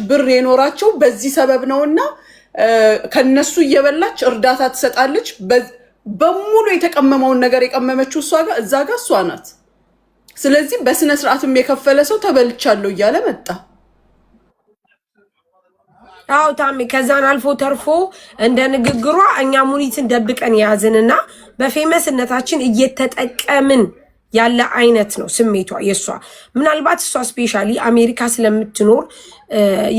ብር የኖራቸው በዚህ ሰበብ ነውና ከነሱ እየበላች እርዳታ ትሰጣለች። በሙሉ የተቀመመውን ነገር የቀመመችው እሷ ጋር እዛ ጋር እሷ ናት። ስለዚህ በስነ ስርዓትም የከፈለ ሰው ተበልቻለሁ እያለ መጣ። አው ታሚ ከዛን አልፎ ተርፎ እንደ ንግግሯ እኛ ሙኒትን ደብቀን ያዝንና በፌመስነታችን እየተጠቀምን ያለ አይነት ነው ስሜቷ የሷ። ምናልባት እሷ ስፔሻሊ አሜሪካ ስለምትኖር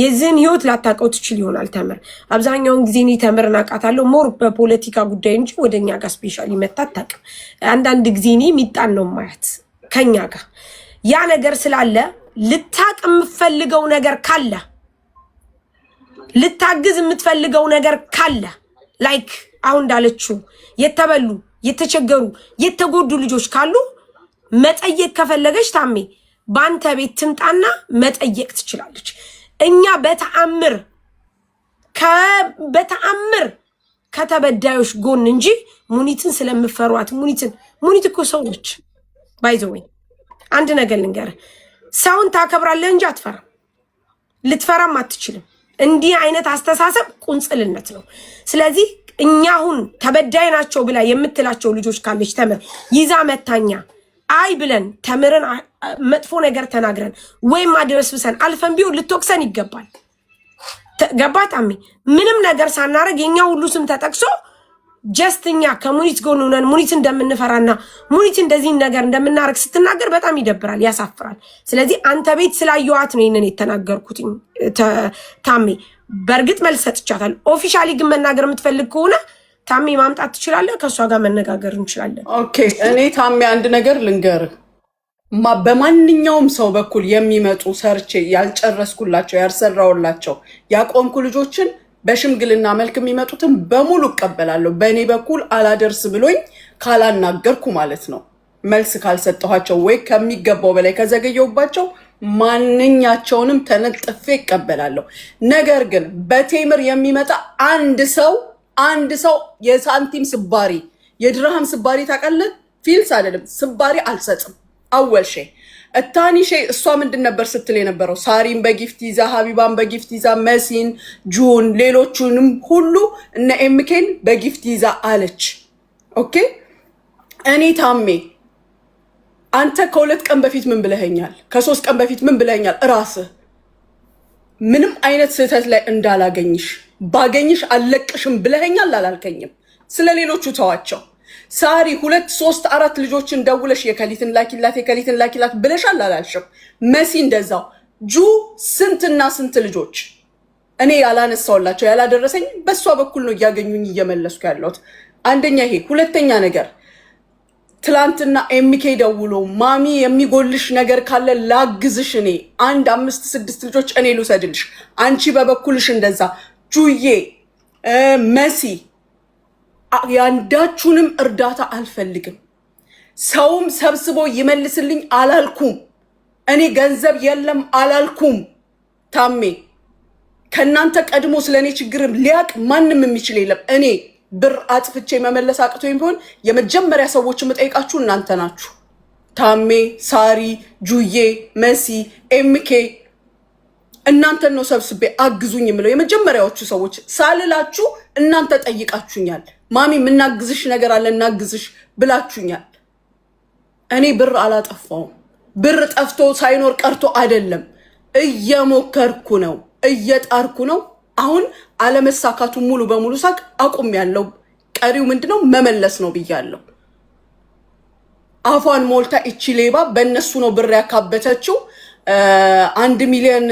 የዚህን ህይወት ላታውቀው ትችል ይሆናል። ተምር አብዛኛውን ጊዜ እኔ ተምርን አውቃታለሁ ሞር በፖለቲካ ጉዳይ እንጂ ወደኛ ጋር ስፔሻሊ መታ አታውቅም። አንዳንድ ጊዜ እኔ ሚጣን ነው ማያት ከኛ ጋር ያ ነገር ስላለ ልታቅ የምትፈልገው ነገር ካለ ልታግዝ የምትፈልገው ነገር ካለ ላይክ አሁን እንዳለችው የተበሉ የተቸገሩ የተጎዱ ልጆች ካሉ መጠየቅ ከፈለገች ታሜ ባንተ ቤት ትምጣና መጠየቅ ትችላለች። እኛ በተአምር ከተበዳዮች ጎን እንጂ ሙኒትን ስለምፈሯት ሙኒት እኮ ሰው ነች። ባይዘወይ አንድ ነገር ልንገር፣ ሰውን ታከብራለህ እንጂ አትፈራም፣ ልትፈራም አትችልም። እንዲህ አይነት አስተሳሰብ ቁንጽልነት ነው። ስለዚህ እኛ አሁን ተበዳይ ናቸው ብላ የምትላቸው ልጆች ካለች ተምር ይዛ መታኛ አይ ብለን ተምርን መጥፎ ነገር ተናግረን ወይም አድረስብሰን አልፈን ቢሆን ልትወቅሰን ይገባል። ገባታሚ ምንም ነገር ሳናረግ የኛ ሁሉ ስም ተጠቅሶ ጀስትኛ ከሙኒት ጎን ሆነን ሙኒት እንደምንፈራና ሙኒት እንደዚህ ነገር እንደምናረግ ስትናገር በጣም ይደብራል፣ ያሳፍራል። ስለዚህ አንተ ቤት ስላየዋት ነው ይሄንን የተናገርኩት። ታሜ በእርግጥ መልስ ሰጥቻታል። ኦፊሻሊ ግን መናገር የምትፈልግ ከሆነ ታሜ ማምጣት ትችላለህ፣ ከሷ ጋር መነጋገር እንችላለን። ኦኬ እኔ ታሜ አንድ ነገር ልንገርህ። በማንኛውም ሰው በኩል የሚመጡ ሰርቼ ያልጨረስኩላቸው ያልሰራውላቸው ያቆምኩ ልጆችን በሽምግልና መልክ የሚመጡትን በሙሉ እቀበላለሁ። በእኔ በኩል አላደርስ ብሎኝ ካላናገርኩ ማለት ነው፣ መልስ ካልሰጠኋቸው ወይ ከሚገባው በላይ ከዘገየውባቸው ማንኛቸውንም ተነጥፌ እቀበላለሁ። ነገር ግን በቴምር የሚመጣ አንድ ሰው የሳንቲም ስባሪ የድርሃም ስባሪ ታውቃለህ፣ ፊልስ አይደለም ስባሪ አልሰጥም። አወልሼ እታኒሼ እሷ ምንድን ነበር ስትል የነበረው? ሳሪን በጊፍት ይዛ፣ ሀቢባን በጊፍት ይዛ፣ መሲን፣ ጁን፣ ሌሎቹንም ሁሉ እነ ኤምኬን በጊፍት ይዛ አለች። ኦኬ እኔ ታሜ አንተ ከ2 ቀን በፊት ምን ብለኸኛል? ከ3 ቀን በፊት ምን ብለኸኛል? እራስህ ምንም አይነት ስህተት ላይ እንዳላገኝሽ ባገኝሽ አልለቅሽም ብለኸኛል አላልከኝም? ስለ ሌሎቹ ተዋቸው። ሳሪ 2 3 4 ልጆችን ደውለሽ የከሊትን ላኪላት ብለሻል አላልሽም? መሲ እንደዛው፣ ጁ ስንትና ስንት ልጆች እኔ ያላነሳውላቸው ያላደረሰኝ በሷ በኩል ነው እያገኙኝ እየመለስኩ ያለሁት። አንደኛ ይሄ። ሁለተኛ ነገር ትላንትና ኤምኬ ደውሎ ማሚ የሚጎልሽ ነገር ካለ ላግዝሽ፣ እኔ 1 5 6 ልጆች እኔ ልውሰድልሽ፣ አንቺ በበኩልሽ እንደዛ። ጁዬ መሲ ያንዳችሁንም እርዳታ አልፈልግም። ሰውም ሰብስቦ ይመልስልኝ አላልኩም። እኔ ገንዘብ የለም አላልኩም። ታሜ ከናንተ ቀድሞ ስለኔ ችግር ሊያቅ ማንም የሚችል የለም። እኔ ብር አጥፍቼ መመለስ አቅቶኝ ቢሆን የመጀመሪያ ሰዎች የምጠይቃችሁ እናንተ ናችሁ። ታሜ፣ ሳሪ፣ ጁዬ፣ መሲ፣ ኤምኬ እናንተን ነው ሰብስቤ አግዙኝ የምለው። የመጀመሪያዎቹ ሰዎች ሳልላችሁ እናንተ ጠይቃችሁኛል። ማሚ የምናግዝሽ ነገር አለ እናግዝሽ ብላችሁኛል። እኔ ብር አላጠፋውም። ብር ጠፍቶ ሳይኖር ቀርቶ አይደለም፣ እየሞከርኩ ነው፣ እየጣርኩ ነው። አሁን አለመሳካቱ ሙሉ በሙሉ ሳቅ አቁም ያለው ቀሪው ምንድነው መመለስ ነው ብያለሁ። አፏን ሞልታ እቺ ሌባ በእነሱ ነው ብር ያካበተችው። 1 ሚሊዮን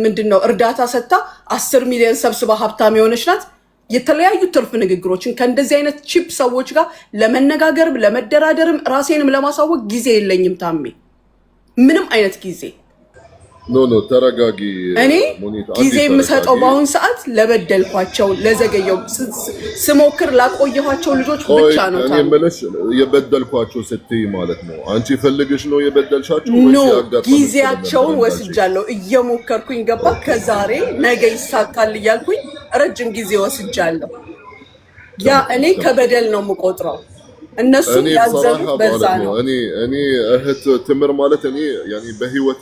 ምንድነው እርዳታ ሰጥታ 10 ሚሊዮን ሰብስባ ሀብታም የሆነች ናት። የተለያዩ ትርፍ ንግግሮችን ከእንደዚህ አይነት ቺፕ ሰዎች ጋር ለመነጋገርም ለመደራደርም ራሴንም ለማሳወቅ ጊዜ የለኝም ታሜ፣ ምንም አይነት ጊዜ። ኖ ተረጋጊ። እኔ ጊዜ የምሰጠው በአሁን ሰዓት ለበደልኳቸው ለዘገየው ስሞክር ላቆየኋቸው ልጆች ብቻ ነው። እኔ የምልሽ የበደልኳቸው ስትይ ማለት ነው አንቺ ፈልግሽ ነው የበደልሻቸው ወይስ ያጋጠመው? ጊዜያቸውን ወስጃለሁ፣ እየሞከርኩኝ ገባ። ከዛሬ ነገ ይሳካል እያልኩኝ ረጅም ጊዜ ወስጃለሁ። ያ እኔ ከበደል ነው የምቆጥረው። እነሱ እኔ ያዘኑት በصراحه በዛ ማለት ነው። ነው እኔ እህት ትምር ማለት እኔ ያኒ በህይወቴ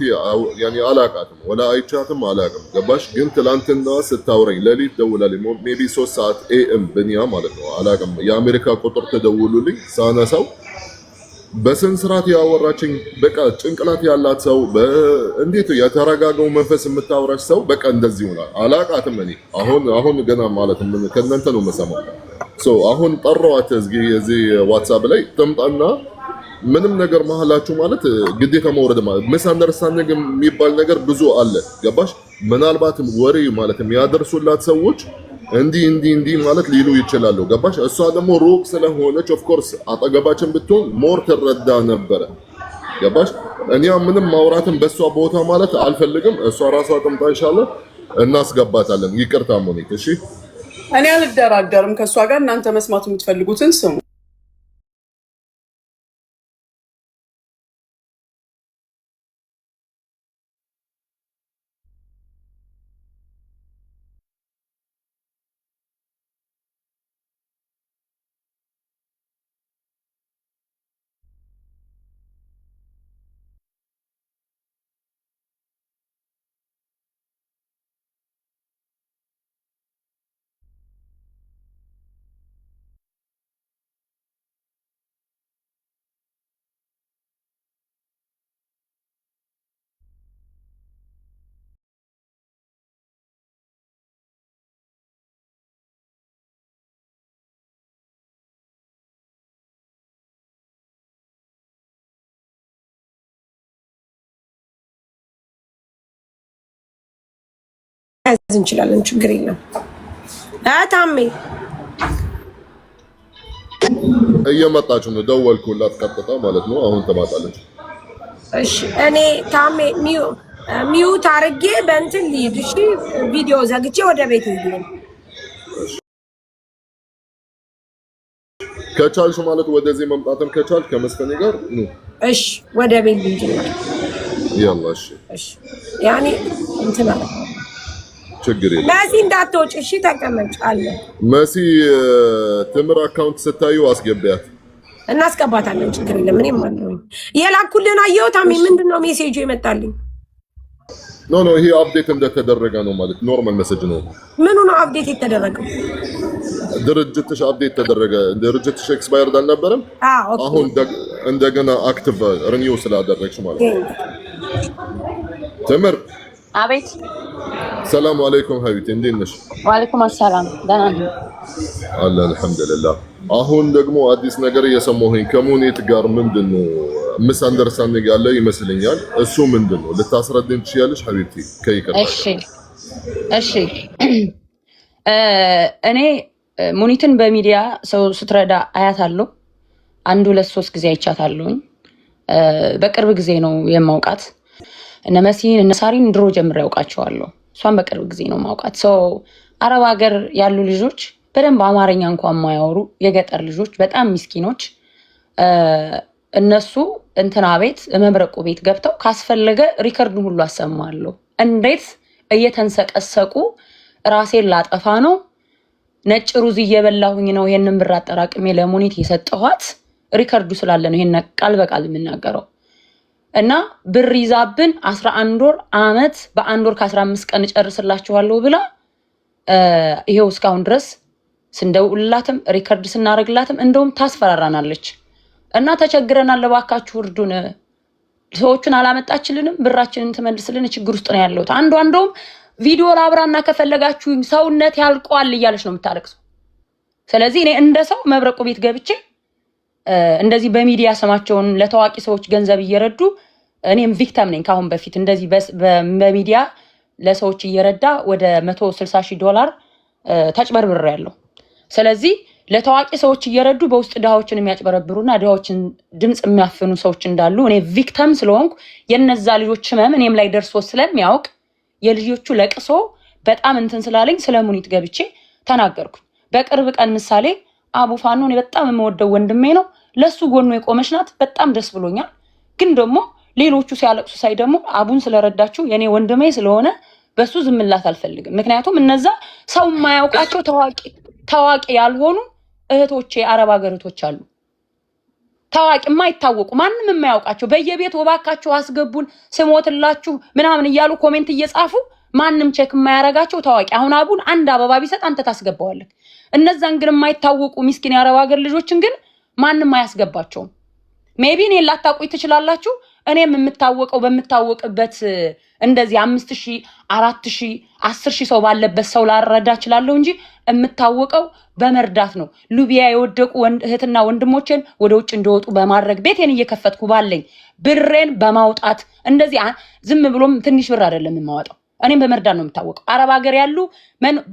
ያኒ አላቃትም ወላ አይቻትም አላቅም ገባሽ ግን ትላንትና ስታውረኝ ለሊት ደውላልኝ ሜቢ 3 ሰዓት ኤኤም በኒያ ማለት ነው አላቅም የአሜሪካ ቁጥር ተደውሉልኝ ሳነሳው በስንት ስርዓት ያወራችኝ በቃ ጭንቅላት ያላት ሰው እንዴት የተረጋጋው መንፈስ የምታወራሽ ሰው በቃ እንደዚህ ሆና አላቃትም እኔ አሁን ገና ማለት ምን ከእናንተ ነው መሰማው አሁን ጠራዋት እዚህ ዋትስአፕ ላይ ትምጣና ምንም ነገር መሀላችሁ ማለት ግዴታ መውረድ ማለት ምስ አንደርስታንዲንግ የሚባል ነገር ብዙ አለ ገባሽ ምናልባት ወሬ ማለት የሚያደርሱላት ሰዎች እንዲ ማለት ሊሉ ይችላሉ ገባሽ እሷ ደግሞ ሩቅ ስለሆነች ኦፍ ኮርስ አጠገባችን ብትሆን ሞር ትረዳ ነበር ገባሽ እኛ ምንም ማውራትን በሷ ቦታ ማለት አልፈልግም እሷ ራሷ ጥምጣ ኢንሻአላህ እናስገባታለን ይቅርታ ሞኒት እሺ እኔ አልደራደርም ከሷ ጋር እናንተ መስማት የምትፈልጉትን ስሙ ያዝ እንችላለን ችግር የለም ታሜ እየመጣች ነው ደወልኩላት ቀጥታ ማለት ነው አሁን ተማጣለች እሺ እኔ ታሜ ሚውት አድርጌ በእንትን ልሂድ እሺ ቪዲዮ ዘግቼ ወደ ቤት ልሂድ ከቻልሽ ማለት ወደዚህ መምጣትም ከቻልሽ ከመስከኔ ጋር ነው እሺ ወደ ቤት ልሂድ ያላ እሺ ያኔ እንትና ችግር የለም መሲ እንዳትወጪ እሺ ተቀመጭ አለ መሲ ትምር አካውንት ስታዩ አስገቢያት እናስገባታለን ችግር የለም እኔም አለሁኝ የላኩልን አየሁ ታሜ ምንድነው ሜሴጁ ይመጣልኝ ኖ ይሄ አፕዴት እንደተደረገ ነው ማለት ኖርማል ሜሴጅ ነው ምኑ ነው አፕዴት የተደረገው ድርጅትሽ አፕዴት ተደረገ ድርጅትሽ ኤክስፓየርድ አልነበረም አሁን እንደገና አክቲቭ ሪኒው ስላደረግሽ ማለት ነው ትምር አቤት ሰላም አለይኩም ሀቢቲ እንዴት ነሽ ወአለይኩም ሰላም ደህና ነኝ አለ አልহামዱሊላህ አሁን ደግሞ አዲስ ነገር እየሰማሁኝ ከሙኒት ጋር ምንድነው ምስ አንደርስታንዲንግ ያለ ይመስለኛል እሱ ምንድነው ልታስረዳኝ ትችያለሽ ሀቢቲ ከይቀር እሺ እኔ ሙኒትን በሚዲያ ሰው ስትረዳ አያታለሁ 1-2-3 ጊዜ አይቻታለሁኝ በቅርብ ጊዜ ነው የማውቃት እነ መሲን እነ ሳሪን ድሮ ጀምሬ ያውቃቸዋለሁ እሷን በቅርብ ጊዜ ነው ማውቃት አረብ ሀገር ያሉ ልጆች በደንብ አማርኛ እንኳን ማያወሩ የገጠር ልጆች በጣም ምስኪኖች እነሱ እንትና ቤት መብረቁ ቤት ገብተው ካስፈለገ ሪከርዱን ሁሉ አሰማለሁ እንዴት እየተንሰቀሰቁ ራሴን ላጠፋ ነው ነጭ ሩዝ እየበላሁኝ ነው ይሄንን ብር አጠራቅሜ ለሙኒት የሰጠኋት ሪከርዱ ስላለ ነው ይሄን ቃል በቃል የምናገረው እና ብር ይዛብን 11 ወር አመት በአንድ ወር ከ15 ቀን ጨርስላችኋለሁ ብላ ይሄው እስካሁን ድረስ ስንደውልላትም ሪከርድ ስናረግላትም እንደውም ታስፈራራናለች እና ተቸግረናል ለባካችሁ እርዱን ሰዎችን አላመጣችልንም ብራችንን ተመልስልን ችግር ውስጥ ነው ያለው አንዷም ቪዲዮ ላብራና ከፈለጋችሁ ሰውነት ያልቋል እያለች ነው የምታለቅሰው ስለዚህ እኔ እንደ ሰው መብረቁ ቤት ገብቼ እንደዚህ በሚዲያ ሰማቸውን ለታዋቂ ሰዎች ገንዘብ እየረዱ እኔም ቪክቲም ነኝ ካሁን በፊት እንደዚህ በሚዲያ ለሰዎች እየረዳ ወደ $160,000 ተጭበርብር ያለው ስለዚህ ለታዋቂ ሰዎች እየረዱ በውስጥ ዳዎችን የሚያጭበረብሩና ዳዎችን ድምጽ የሚያፍኑ ሰዎች እንዳሉ እኔ ቪክቲም ስለሆንኩ የነዛ ልጆች ህመም እኔም ላይ ደርሶ ስለሚያውቅ የልጆቹ ለቅሶ በጣም እንትን ስላለኝ ስለሙኒት ገብቼ ተናገርኩ በቅርብ ቀን ምሳሌ አቡ ፋኖ እኔ በጣም የምወደው ወንድሜ ነው ለሱ ጎኑ የቆመች ናት በጣም ደስ ብሎኛል ግን ደግሞ ሌሎቹ ሲያለቅሱ ሳይ ደግሞ አቡን ስለረዳችሁ የኔ ወንድሜ ስለሆነ በሱ ዝምላት አልፈልግም ምክንያቱም እነዛ ሰው የማያውቃቸው ታዋቂ ያልሆኑ እህቶቼ አረብ ሀገር እህቶች አሉ ታዋቂ የማይታወቁ ማንንም የማያውቃቸው በየቤት ወባካቸው አስገቡን ስሞትላችሁ ምናምን እያሉ ኮሜንት እየጻፉ ማንንም ቼክ የማያረጋቸው ታዋቂ አሁን አቡን አንድ አበባ ቢሰጥ አንተ ታስገባዋለህ። እነዛን ግን የማይታወቁ ምስኪን የአረብ ሀገር ልጆችን ግን ማንንም አያስገባቸውም። ሜቢ እኔ ላታውቁኝ ትችላላችሁ። እኔም የምታወቀው በምታወቅበት እንደዚህ 5000 4000 10000 ሰው ባለበት ሰው ላረዳ እችላለሁ እንጂ የምታወቀው በመርዳት ነው። ሊቢያ የወደቁ እህትና ወንድሞችን ወደ ውጭ እንደወጡ በማድረግ ቤቴን እየከፈትኩ ባለኝ ብሬን በማውጣት እንደዚህ ዝም ብሎም ትንሽ ብር አይደለም የማወጣው። እኔም በመርዳት ነው የምታወቀው። አረብ ሀገር ያሉ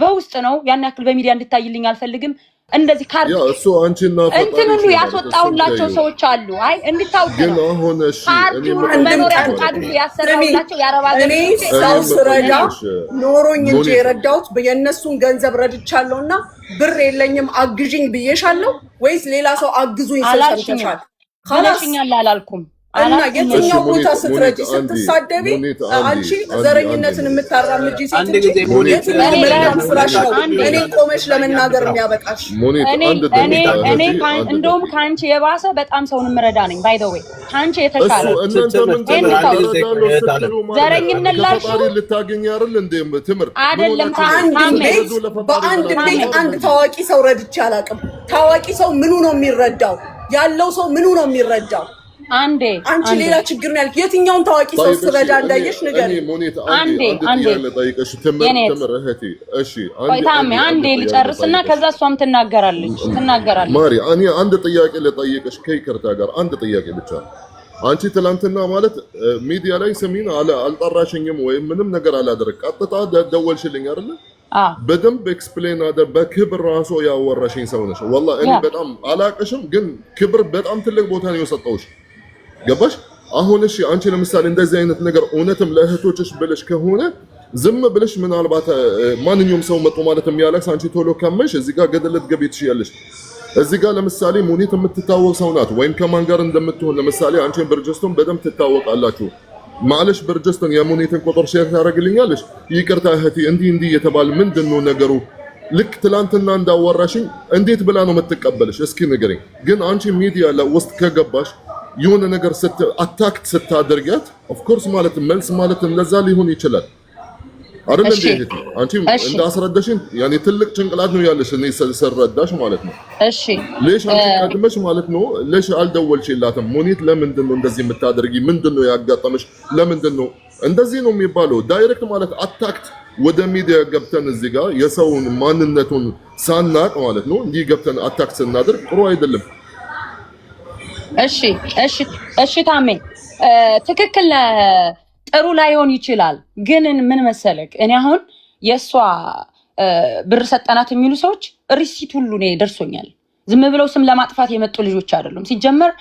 በውስጥ ነው ያን ያክል በሚዲያ እንድታይልኝ አልፈልግም። እንደዚህ ካርድ እሱ አንቺና እንትን ሁሉ ያስወጣውላቸው ሰዎች አሉ። አይ እንድታውቁ ግን አሁን እሺ እኔ መኖሪያ ፈቃድ ያሰራውላቸው የአረብ ሀገር እኔ ሰው ስረዳ ኖሮኝ እንጂ የረዳሁት የእነሱን ገንዘብ ረድቻለሁና ብር የለኝም አግዥኝ ብዬሻለሁ ወይስ ሌላ ሰው አግዙኝ ሰምተሻል? ካላሽኛል አላልኩም። እና የትኛው ቦታ ስትረጂ ስትሳደቢ አንቺ ዘረኝነትን የምታራምጂ ሴት እንጂ የትኛው መልካም ስራሽ ነው እኔ ቆመሽ ለመናገር የሚያበቃሽ? እኔ እንደውም ከአንቺ የባሰ በጣም ሰውን የምረዳ ነኝ። ባይ ዘ ዌይ ከአንቺ የተሻለ ዘረኝነት ላልሽው ልታገኝ አይደል እንዴ? ትምር አይደለም። በአንድ ቤት አንድ ታዋቂ ሰው ረድቼ አላውቅም። ታዋቂ ሰው ምኑ ነው የሚረዳው? ያለው ሰው ምኑ ነው የሚረዳው? አንዴ አንቺ ሌላ ችግር ነው ያልክ። የትኛውን ታዋቂ ሰው ስረዳ እንዳየሽ ነገር አንዴ ለጠይቀሽ ትምር እህቴ። እሺ አንዴ ልጨርስና ከዛ እሷም ትናገራለች። ማሪ እኔ አንድ ጥያቄ ለጠይቀሽ ከይቅርታ ጋር አንድ ጥያቄ ብቻ። አንቺ ትላንትና ማለት ሚዲያ ላይ ስሚን አልጠራሽኝም ወይም ምንም ነገር አላደረግ ቀጥታ ደወልሽልኝ አይደል? በደንብ ኤክስፕሌን አደ በክብር ራሱ ያወራሽኝ ሰው ነሽ። والله እኔ በጣም አላቅሽም፣ ግን ክብር በጣም ትልቅ ቦታ ነው የሰጠውሽ። ገባሽ? አሁን እሺ አንቺ ለምሳሌ እንደዚህ አይነት ነገር እውነትም ለእህቶችሽ ብለሽ ከሆነ ዝም ብለሽ ምናልባት ማንኛውም ሰው መጥቶ ማለት የሚያለቅስ አንቺ ቶሎ ከመሽ እዚህ ጋር ገደለት ገቢ ትችያለሽ። እዚህ ጋር ለምሳሌ ሙኒት የምትታወቅ ሰው ናት፣ ወይም ከማን ጋር እንደምትሆን ለምሳሌ አንቺን ብርጅስቶን በደንብ ትታወቃላችሁ። ማለሽ ብርጅስቶን የሙኒትን ቁጥር ሼር ታደርግልኛለሽ? ይቅርታ እህቴ እንዲህ የተባለ ምንድነው ነገሩ? ልክ ትላንትና እንዳወራሽኝ እንዴት ብላ ነው የምትቀበልሽ? እስኪ ንገረኝ። ግን አንቺ ሚዲያ ውስጥ ከገባሽ የሆነ ነገር አታክት ስታደርጊያት ኦፍ ኮርስ ማለት መልስ ማለት ለዛ ሊሆን ይችላል አይደል እንዴ? አንቺ እንዳስረዳሽኝ ያኔ ትልቅ ጭንቅላት ነው ያለሽ፣ እኔ ሰረዳሽ ማለት ነው። እሺ ለሽ አንቺ ቀድመሽ ማለት ነው ለሽ አልደወልሽላትም? ሙኒት ለምንድን ነው እንደዚህ የምታደርጊ? ምንድነው ያጋጠመሽ? ለምንድን ነው እንደዚህ ነው የሚባለው? ዳይሬክት ማለት አታክት ወደ ሚዲያ ገብተን እዚህ ጋር የሰውን ማንነቱን ሳናቅ ማለት ነው እንዲህ ገብተን አታክት ስናደርግ ጥሩ አይደለም። እሺ ታሜ ትክክል ጥሩ ላይሆን ይችላል። ግን ምን መሰለክ እኔ አሁን የሷ ብር ሰጠናት የሚሉ ሰዎች ሪሲት ሁሉ ነው ደርሶኛል። ዝም ብለው ስም ለማጥፋት የመጡ ልጆች አይደሉም። ሲጀመር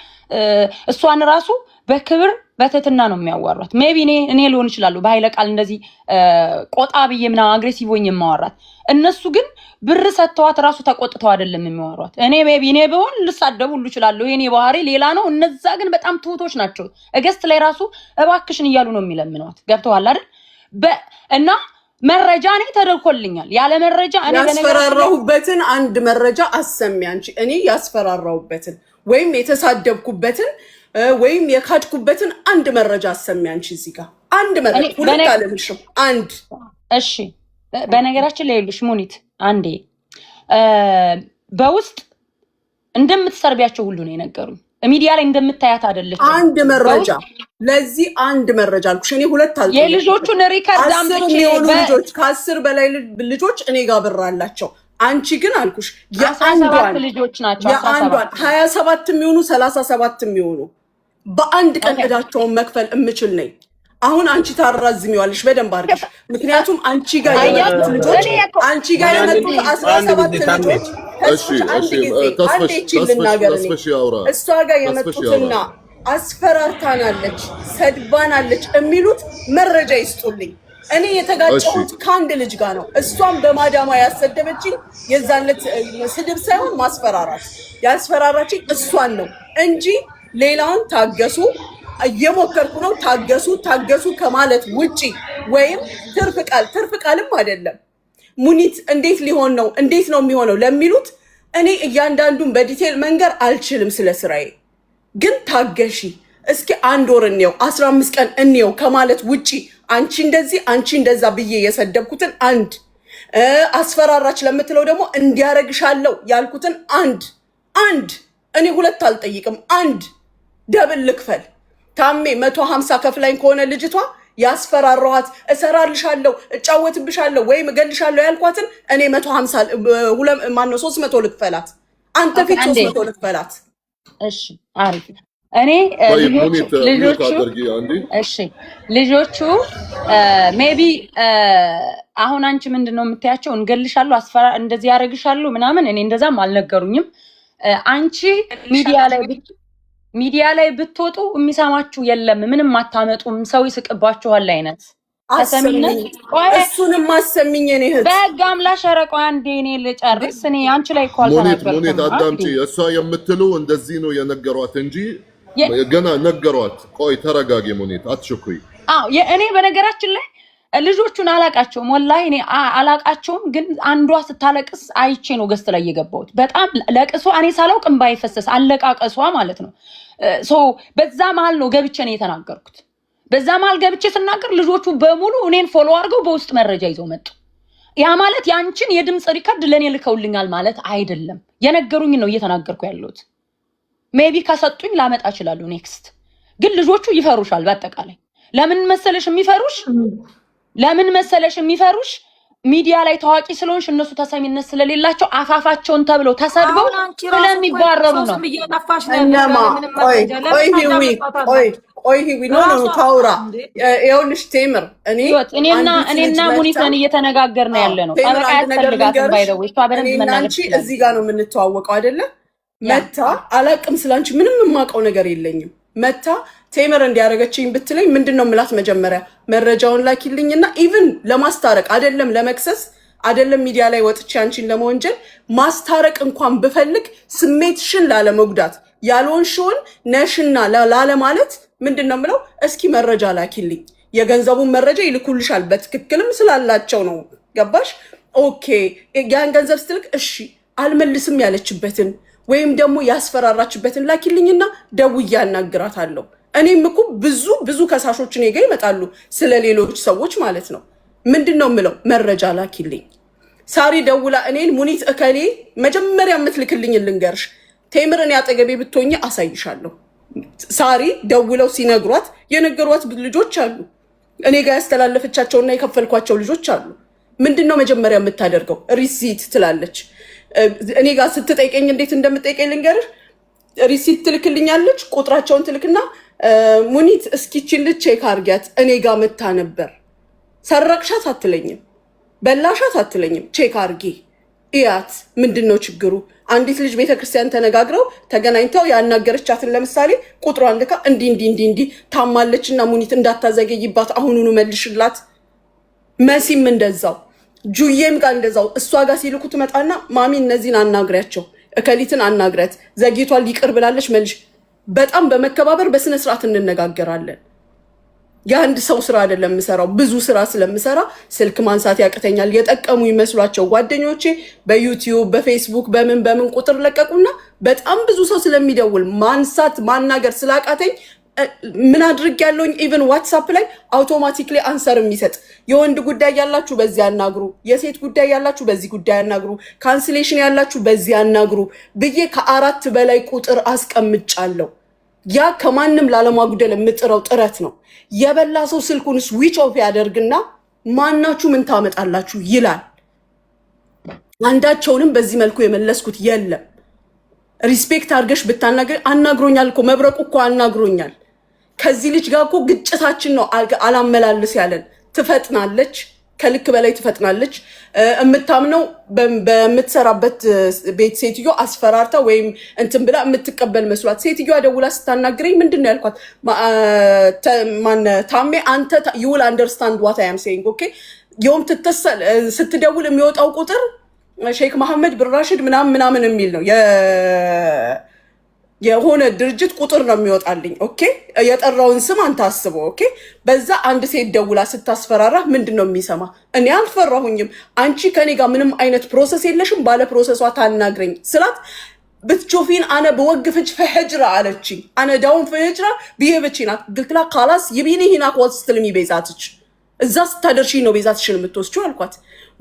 እሷን ራሱ በክብር በትህትና ነው የሚያዋሯት። ሜቢ እኔ ሊሆን ይችላል በኃይለ ቃል እንደዚህ ቆጣ ብዬ ምናምን አግሬሲቭ ሆኜ የማዋራት። እነሱ ግን ብር ሰጥተዋት ራሱ ተቆጥተው አይደለም የሚያዋሯት። ሜቢ እኔ ቢሆን ልሳደብ ሁሉ ይችላል። የኔ ባህሪ ሌላ ነው። እነዛ ግን በጣም ትሁቶች ናቸው። እገስት ላይ ራሱ እባክሽን እያሉ ነው የሚለምኗት። ገብተዋል አይደል? እና መረጃ እኔ ተደርኮልኛል። ያለ መረጃ እኔ ያስፈራራሁበትን አንድ መረጃ አሰሚ አንቺ። እኔ ያስፈራራሁበትን ወይም የተሳደብኩበትን ወይም የካድኩበትን አንድ መረጃ አሰሚ አንቺ። እዚህ ጋር አንድ መረጃ ሁለት አለምሽም አንድ። እሺ በነገራችን ላይ ልሽ ሙኒት አንዴ በውስጥ እንደምትሰርቢያቸው ሁሉ ነው የነገሩኝ። ሚዲያ ላይ እንደምታያት አይደለች። አንድ መረጃ ለዚህ አንድ መረጃ አልኩሽ። እኔ ሁለት አልኩ። የልጆቹን ሪከርድ አምጥቼ ልጆች ከ10 በላይ ልጆች እኔ ጋር ብር አላቸው። አንቺ ግን አልኩሽ የአንዷን ልጆች ናቸው። የአንዷን 27 የሚሆኑ 37 የሚሆኑ በአንድ ቀን እዳቸውን መክፈል እምችል ነኝ። አሁን አንቺ ታራዝሚዋለሽ በደንብ አድርገሽ። ምክንያቱም አንቺ ጋር የመጡት ልጆች አንቺ ጋር የመጡት 17 ልጆች እሷ ጋር የመጡትና አስፈራርታናለች፣ ሰድባናለች የሚሉት መረጃ ይስጡልኝ። እኔ የተጋጨሁት ከአንድ ልጅ ጋር ነው። እሷም በማዳማ ያሰደበችኝ የዛለት ስድብ ሳይሆን ማስፈራራት ያስፈራራችኝ እሷን ነው እንጂ ሌላውን ታገሱ እየሞከርኩ ነው ታገሱ ከማለት ውጪ ወይም ትርፍ ቃልም አይደለም። ሙኒት እንዴት ሊሆን ነው እንዴት ነው የሚሆነው ለሚሉት እኔ እያንዳንዱን በዲቴል መንገር አልችልም ስለ ስራዬ። ግን ታገሺ እስኪ 1 ወር እንየው 15 ቀን እንየው ከማለት ውጪ አንቺ እንደዚህ አንቺ እንደዛ ብዬ የሰደብኩትን አንድ አስፈራራች ለምትለው ደግሞ እንዲያረግሻለው ያልኩትን አንድ እኔ 2 አልጠይቅም። አንድ ደብል ልክፈል ታሜ 150 ከፍላኝ ከሆነ ልጅቷ ያስፈራራኋት እሰራልሻለሁ እጫወትብሻለሁ ወይም እገልሻለሁ ያልኳትን እኔ 150 ማነው 300 ልክፈላት። አንተ ፊት 300 ልክፈላት። እሺ አሪፍ። እኔ ልጆቹ ሜቢ አሁን አንቺ ምንድነው የምታያቸው? እንገልሻለሁ እንደዚህ ያረግሻለሁ ምናምን እኔ እንደዛም አልነገሩኝም። አንቺ ሚዲያ ላይ ብትወጡ የሚሰማችሁ የለም፣ ምንም አታመጡም፣ ሰው ይስቅባችኋል አይነት ተሰሚነት። እሱንም ማሰሚኝ እኔ እህት በህግ አምላሽ ረቆ አንዴ እኔ ልጨርስ። እኔ አንቺ ላይ እኮ አልተናገርኩም። ሞኔት አዳምጪ። እሷ የምትለው እንደዚህ ነው የነገሯት እንጂ ገና ነገሯት። ቆይ ተረጋጊ ሞኔት፣ አትሽኩይ። እኔ በነገራችን ላይ ልጆቹን አላቃቸውም፣ ወላሂ እኔ አላቃቸውም። ግን አንዷ ስታለቅስ አይቼ ነው ገስት ላይ የገባሁት። በጣም ለቅሷ እኔ ሳላውቅ እንባ ይፈሰስ አለቃቀሷ ማለት ነው። በዛ መሀል ነው ገብቼ ነው የተናገርኩት። በዛ መሀል ገብቼ ስናገር ልጆቹ በሙሉ እኔን ፎሎ አድርገው በውስጥ መረጃ ይዘው መጡ። ያ ማለት ያንቺን የድምፅ ሪከርድ ለኔ ልከውልኛል ማለት አይደለም። የነገሩኝ ነው እየተናገርኩ ያለሁት። ሜቢ ከሰጡኝ ላመጣ እችላለሁ ኔክስት። ግን ልጆቹ ይፈሩሻል። በአጠቃላይ ለምን መሰለሽ የሚፈሩሽ ሚዲያ ላይ ታዋቂ ስለሆንሽ እነሱ ተሰሚነት ስለሌላቸው አፋፋቸውን ተብለው ተሰድበው ስለሚባረሩ ነው። ቆይ ታውራ ይኸውልሽ ቴምር እኔና ሙኒትን እየተነጋገርን ያለ ነው። ጠበቃ ያስፈልጋትም ባይደው እሷ በደንብ መናገር እዚህ ጋር ነው የምንተዋወቀው አይደለ? መታ አላቅም ስላንቺ ምንም የማውቀው ነገር የለኝም። መታ ቴምር እንዲያረገችኝ ብትለኝ ምንድነው ምላት? መጀመሪያ መረጃውን ላኪልኝና ኢቭን ለማስታረቅ አይደለም ለመክሰስ አይደለም ሚዲያ ላይ ወጥቼ አንቺን ለመወንጀል ማስታረቅ እንኳን ብፈልግ ስሜትሽን ላለመጉዳት ያልሆንሽውን ነሽና ላለ ማለት ምንድነው ምለው? እስኪ መረጃ ላኪልኝ። የገንዘቡን መረጃ ይልኩልሻል በትክክልም ስላላቸው ነው። ገባሽ? ኦኬ ያን ገንዘብ ስትልክ እሺ አልመልስም ያለችበትን ወይም ደግሞ ያስፈራራችበትን ላኪልኝና ደውዬ አናግራታለሁ። እኔም እኮ ብዙ ከሳሾች እኔ ጋር ይመጣሉ ስለሌሎች ሰዎች ማለት ነው። ምንድነው ምለው? መረጃ ላኪልኝ። ሳሪ ደውላ እኔን ሙኒት እከሌ መጀመሪያ የምትልክልኝ ልንገርሽ፣ ቴምርን ያጠገቤ ብትሆኚ አሳይሻለሁ። ሳሪ ደውለው ሲነግሯት የነገሯት ልጆች አሉ፣ እኔ ጋር ያስተላለፈቻቸውና የከፈልኳቸው ልጆች አሉ። ምንድነው መጀመሪያ የምታደርገው? ሪሲት ትላለች። እኔ ጋር ስትጠይቀኝ እንዴት እንደምጠይቀኝ ልንገርሽ። ሪሲት ትልክልኛለች፣ ቁጥራቸውን ትልክና ሙኒት እስኪችን ቼክ አርጊያት እኔ ጋር መታ ነበር። ሰረቅሻት አትለኝም፣ በላሻት አትለኝም። ቼክ አርጊ እያት። ምንድነው ችግሩ? አንዲት ልጅ ቤተክርስቲያን ተነጋግረው ተገናኝተው ያናገረቻትን ለምሳሌ ቁጥሯን ልካ እንዲ ታማለችና ሙኒት እንዳታዘገይባት አሁኑኑ መልሽላት። መሲም እንደዛው፣ ጁዬም ጋር እንደዛው። እሷ ጋር ሲልኩ ትመጣና ማሚ እነዚህን አናግሪያቸው፣ እከሊትን አናግረት፣ ዘግይቷል ይቅር ብላለች መልሽ። በጣም በመከባበር በስነ ስርዓት እንነጋገራለን። የአንድ ሰው ስራ አይደለም የምሰራው፣ ብዙ ስራ ስለምሰራ ስልክ ማንሳት ያቅተኛል። የጠቀሙ ይመስሏቸው ጓደኞቼ በዩቲዩብ በፌስቡክ በምን ቁጥር ለቀቁና በጣም ብዙ ሰው ስለሚደውል ማንሳት ማናገር ስላቃተኝ ምን አድርግ ያለውኝ ኢቭን ዋትሳፕ ላይ አውቶማቲክሊ አንሰር የሚሰጥ የወንድ ጉዳይ ያላችሁ በዚህ አናግሩ፣ የሴት ጉዳይ ያላችሁ በዚህ ጉዳይ አናግሩ፣ ካንስሌሽን ያላችሁ በዚህ አናግሩ ብዬ ከ4 በላይ ቁጥር አስቀምጫለሁ። ያ ከማንም ላለማጉደል የምጥረው ጥረት ነው። የበላ ሰው ስልኩን ስዊች ኦፍ ያደርግና ማናችሁ ምን ታመጣላችሁ ይላል። አንዳቸውንም በዚህ መልኩ የመለስኩት የለም። ሪስፔክት አድርገሽ ብታናገር አናግሮኛል እኮ መብረቁ እኮ አናግሮኛል። ከዚህ ልጅ ጋር እኮ ግጭታችን ነው አላመላልስ ያለን። ትፈጥናለች፣ ከልክ በላይ ትፈጥናለች። የምታምነው በምትሰራበት ቤት ሴትዮ አስፈራርታ ወይም እንትን ብላ የምትቀበል መስሏት ሴትዮዋ ደውላ ስታናግረኝ ምንድን ነው ያልኳት? ታሜ አንተ you will understand what I am saying ኦኬ። የውም ስትደውል የሚወጣው ቁጥር ሼክ መሐመድ ብራሽድ ምናምን የሚል ነው። የሆነ ድርጅት ቁጥር ነው የሚወጣልኝ። ኦኬ የጠራውን ስም አንተ አስበው። ኦኬ በዛ አንድ ሴት ደውላ ስታስፈራራ ምንድን ነው የሚሰማ? እኔ አልፈራሁኝም። አንቺ ከኔ ጋር ምንም አይነት ፕሮሰስ የለሽም፣ ባለ ፕሮሰሷ ታናግረኝ ስላት بتشوفين انا بوقفك في حجره عليكي انا داوم في حجره بيبتشينا قلت لها خلاص يبيني هناك وتستلمي بيزاتك እዛ ስታደርሺ ነው ቤዛትሽን የምትወስጂው አልኳት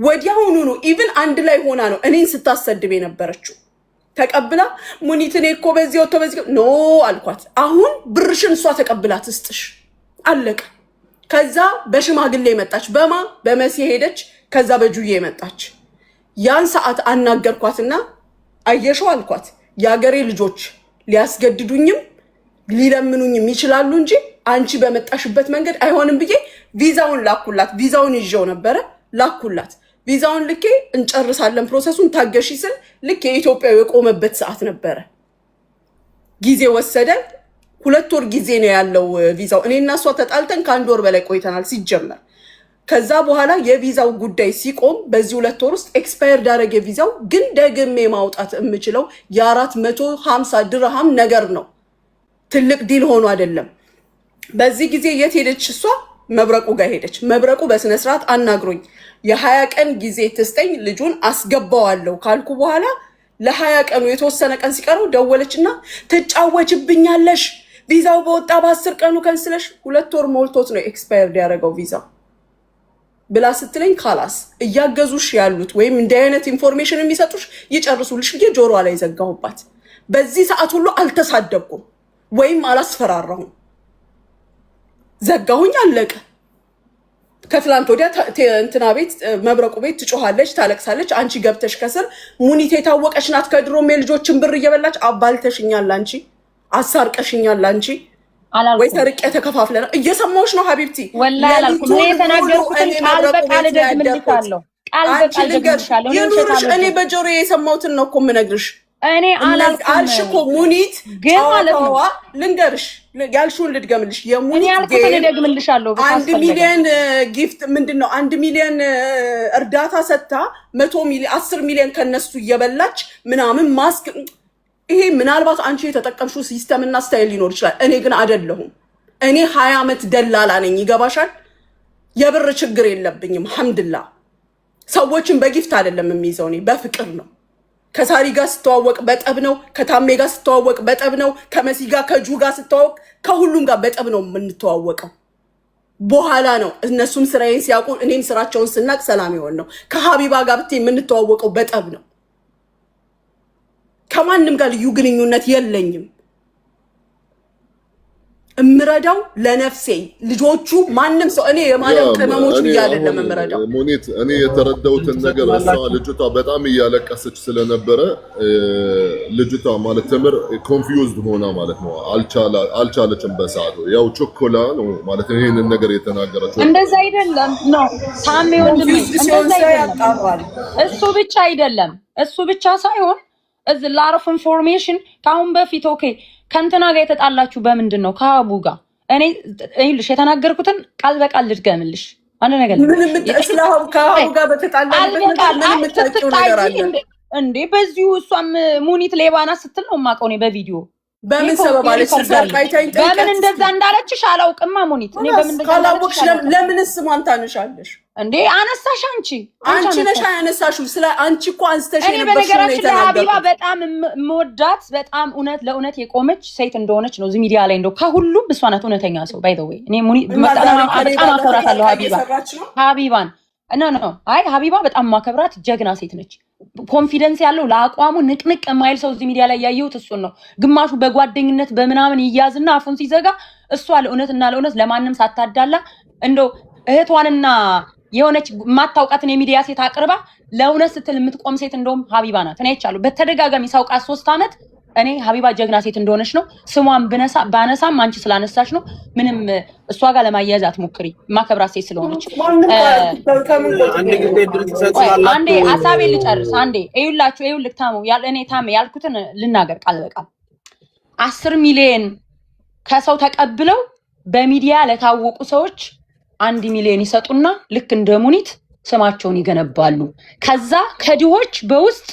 ወዲያውኑ ነው ኢቭን አንድ ላይ ሆና ነው እኔን ስታሰድብ የነበረችው ተቀብላ ሙኒት እኔ እኮ በዚህ ወጥቶ በዚህ ኖ አልኳት አሁን ብርሽን እሷ ተቀብላ ትስጥሽ አለቀ ከዛ በሽማግሌ መጣች በመሲ ሄደች ከዛ በጁዬ መጣች ያን ሰዓት አናገርኳትና አየሽው አልኳት ያገሬ ልጆች ሊያስገድዱኝም ሊለምኑኝም ይችላሉ እንጂ አንቺ በመጣሽበት መንገድ አይሆንም ብዬ ቪዛውን ላኩላት ቪዛውን ይዤው ነበር ላኩላት ቪዛውን ልኬ እንጨርሳለን ፕሮሰሱን ታገሺ ስል ልክ የኢትዮጵያ የቆመበት ሰዓት ነበር ጊዜ ወሰደ 2 ወር ጊዜ ነው ያለው ቪዛው እኔና እሷ ተጣልተን ከአንድ ወር በላይ ቆይተናል ሲጀመር ከዛ በኋላ የቪዛው ጉዳይ ሲቆም በዚህ 2 ወር ውስጥ ኤክስፓየር ዳረገ ቪዛው ግን ደግሜ ማውጣት እምችለው የ450 ድርሃም ነገር ነው ትልቅ ዲል ሆኖ አይደለም በዚህ ጊዜ የት ሄደች እሷ መብረቁ ጋር ሄደች መብረቁ በስነ ስርዓት አናግሮኝ የ20 ቀን ጊዜ ተስጠኝ ልጁን አስገባዋለሁ ካልኩ በኋላ ለ20 ቀኑ የተወሰነ ቀን ሲቀረው ደወለችና ተጫወችብኛለሽ ቪዛው በወጣ በ10 ቀኑ ከንስለሽ 2 ወር ሞልቶት ነው ኤክስፓየር ያደረገው ቪዛው ብላ ስትለኝ خلاص እያገዙሽ ያሉት ወይም እንደ አይነት ኢንፎርሜሽን የሚሰጡሽ ይጨርሱልሽ ብዬ ጆሮ ላይ ዘጋሁባት በዚህ ሰዓት ሁሉ አልተሳደብኩም ወይም አላስፈራራሁም ዘጋሁኝ አለቀ ከትላንት ወዲያ እንትና ቤት መብረቁ ቤት ትጮሃለች ታለቅሳለች አንቺ ገብተሽ ከስር ሙኒት የታወቀሽ ናት ከድሮም የልጆችን ብር እየበላች አባልተሽኛል አንቺ አሳርቀሽኛል አንቺ ወይ ተርቄ ተከፋፍለና እየሰማሁሽ ነው ሀቢብቲ ወላሂ አላልኩም እኔ ተናገርኩት ቃል በቃል ደግምልሻለሁ ቃል በቃል ደግምልሻለሁ እኔ በጆሮዬ የሰማሁትን ነው እኮ የምነግርሽ እኔ አላልኩም አልሽኮ ሙኒት ግን ማለት ነው ልንገርሽ ያልሽውን ልድገምልሽ የሙኒት እኔ ያልኩትን ደግምልሻለሁ 1 ሚሊዮን ጊፍት ምንድነው 1 ሚሊዮን እርዳታ ሰጥታ 100 ሚሊዮን 10 ሚሊዮን ከነሱ እየበላች ምናምን ማስክ ይሄ ምናልባት አንቺ የተጠቀምሽው ሲስተም እና ስታይል ሊኖር ይችላል እኔ ግን አይደለሁም እኔ 20 አመት ደላላ ነኝ ይገባሻል የብር ችግር የለብኝም አልহামዱሊላህ ሰዎችን በጊፍት አይደለም የሚይዘው እኔ በፍቅር ነው ከሳሪ ጋር ስተዋወቅ በጠብ ነው ከታሜ ጋር ስተዋወቅ በጠብ ነው ከመሲ ጋር ከጁ ጋር ስተዋወቅ ከሁሉም ጋር በጠብ ነው የምንተዋወቀው በኋላ ነው እነሱም ስራዬን ሲያውቁ እኔም ስራቸውን ስናቅ ሰላም ይሆን ነው ከሀቢባ ጋር ብትይ የምንተዋወቀው በጠብ ነው ከማንም ጋር ልዩ ግንኙነት የለኝም እምረዳው ለነፍሴ ልጆቹ ማንንም ሰው እኔ የማለም ቅመሞች አይደለም እምረዳው ሙኒት እኔ የተረዳሁትን ነገር እሷ ልጅቷ በጣም እያለቀሰች ስለነበረ ልጅቷ ማለት ተምር ኮንፊውዝድ ሆና ማለት ነው አልቻለችም በሰዓቱ ያው ቾኮላ ነው ማለት ነው ይሄንን ነገር የተናገረችው እንደዛ አይደለም ነው ታሜ ወንድም እንደዛ አይደለም እሱ ብቻ ሳይሆን እዚ ላርፍ ኢንፎርሜሽን ካሁን በፊት ኦኬ ከንተና ጋር የተጣላችሁ በምንድን ነው ከአቡ ጋር እኔ ይልሽ የተናገርኩትን ቃል በቃል ልድገምልሽ አንድ ነገር ምንም ተስላው ከአቡ ጋር በተጣላበት ምንም ተጠቂው ነገር አለ እንዴ በዚሁ እሷም ሙኒት ሌባና ስትል ነው ማቀው ነው በቪዲዮ በምን ሰበብ አለች ሰርቃይታኝ በምን እንደዛ እንዳለችሽ አላውቅማ ሙኒት እኔ በምን እንደዛ ካላወቅሽ ለምንስ ማን ታነሻለሽ እንዴ አነሳሽ አንቺ ነሽ ያነሳሽው ስለ አንቺ እኮ አንስተሽ እኔ በነገራችን ላይ ሀቢባ በጣም መወዳት በጣም እውነት ለእውነት የቆመች ሴት እንደሆነች ነው እዚህ ሚዲያ ላይ እንደው ከሁሉም እሷ ናት እውነተኛ ሰው ባይ ዘ ወይ እኔ በጣም አከብራታለሁ ሀቢባን ኖ አይ ሀቢባ በጣም ማከብራት ጀግና ሴት ነች ኮንፊደንስ ያለው ለአቋሙ ንቅንቅ የማይል ሰው እዚህ ሚዲያ ላይ ያየሁት እሱን ነው ግማሹ በጓደኝነት በምናምን ይያዝና አፉን ሲዘጋ እሷ ለእውነትና ለእውነት ለማንም ሳታዳላ እንደው እህቷንና የሆነች ማታውቃትን የሚዲያ ሴት አቅርባ ለእውነት ስትል የምትቆም ሴት እንደውም ሀቢባ ናት እኔ አይቻለሁ በተደጋጋሚ ሳውቃት 3 አመት እኔ ሀቢባ ጀግና ሴት እንደሆነች ነው ስሟን ባነሳም አንቺ ስላነሳሽ ነው ምንም እሷ ጋር ለማያያዝ አትሞክሪ ማከብራት ሴት ስለሆነች አንዴ ሀሳቤ ልጨርስ አንዴ ይኸውልህ እኔ ታሜ ያልኩትን ልናገር ቃል በቃል 10 ሚሊዮን ከሰው ተቀብለው በሚዲያ ለታወቁ ሰዎች 1 ሚሊዮን ይሰጡና ልክ እንደ ሙኒት ስማቸውን ይገነባሉ ከዛ ከድሆች በውስጥ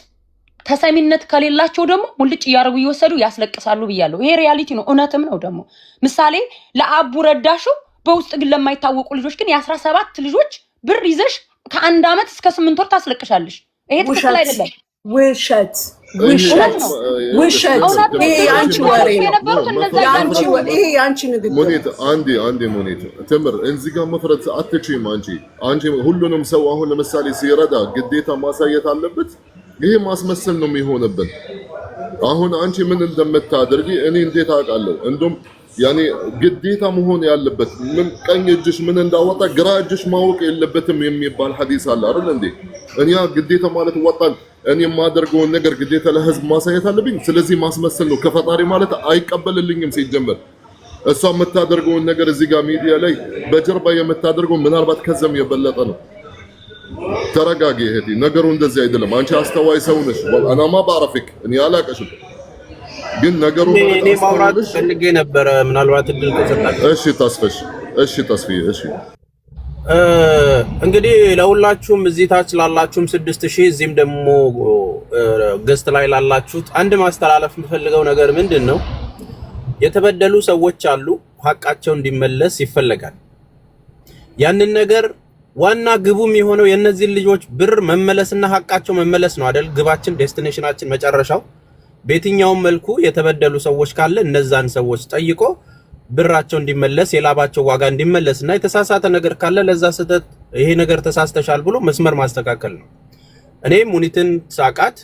ተሰሚነት ከሌላቸው ደግሞ ሙልጭ ያርጉ ይወሰዱ ያስለቅሳሉ ብያለሁ ይሄ ሪያሊቲ ነው እውነትም ነው ደግሞ ምሳሌ ለአቡ ረዳሹ በውስጥ ግን ለማይታወቁ ልጆች ግን የ17 ልጆች ብር ይዘሽ ከ1 አመት እስከ 8 ወር ታስለቅሻለሽ ይሄ ትክክል አይደለም ውሸት ውሸት ውሸት። ይሄ ያንቺ ወሬ ነው። ይሄ ያንቺ ንግግር ሙኒት አንዴ ሙኒት ትምር እዚህ ጋር መፍረድ አትችይም። አንቺ ሁሉንም ሰው አሁን ለምሳሌ ሲረዳ ግዴታ ማሳየት አለበት። ይሄ ማስመሰል ነው የሚሆንበት። አሁን አንቺ ምን እንደምታደርጊ እኔ እንዴት አውቃለሁ? እንደውም ያኔ ግዴታ መሆን ያለበት ምን ቀኝ እጅሽ ምን እንዳወጣ ግራ እጅሽ ማወቅ የለበትም የሚባል ሐዲስ አለ አይደል እንዴ? እኛ ግዴታ ማለት ወጣን እኔ የማደርገውን ነገር ግዴታ ለህዝብ ማሳየት አለብኝ። ስለዚህ ማስመሰል ነው። ከፈጣሪ ማለት አይቀበልልኝም ሲጀመር። እሷ የምታደርገውን ነገር እዚህ ጋር ሚዲያ ላይ በጀርባ የምታደርገው ምናልባት ከዛም የበለጠ ነው። ተረጋጊ እህቴ፣ ነገሩ እንደዚህ አይደለም። አንቺ አስተዋይ ሰው ነሽ። ወላሂ ማ ባረፍክ እኔ አላቀሽም፣ ግን ነገሩ እኔ ማውራት ፈልጌ ነበር። ምናልባት እድል ተሰጣችሁ። እሺ ተስፋዬ እሺ እንግዲህ ለሁላችሁም እዚህ ታች ላላችሁም 6000 እዚህም ደግሞ ገስት ላይ ላላችሁት አንድ ማስተላለፍ የምፈልገው ነገር ምንድነው? የተበደሉ ሰዎች አሉ፣ ሀቃቸው እንዲመለስ ይፈልጋል። ያንን ነገር ዋና ግቡም የሆነው የነዚህ ልጆች ብር መመለስና ሀቃቸው መመለስ ነው አይደል? ግባችን፣ ዴስቲኔሽናችን፣ መጨረሻው በየትኛውም መልኩ የተበደሉ ሰዎች ካለ እነዛን ሰዎች ጠይቆ ብራቸው እንዲመለስ የላባቸው ዋጋ እንዲመለስና የተሳሳተ ነገር ካለ ለዛ ስህተት ይሄ ነገር ተሳስተሻል ብሎ መስመር ማስተካከል ነው። እኔ ሙኒትን ሳቃት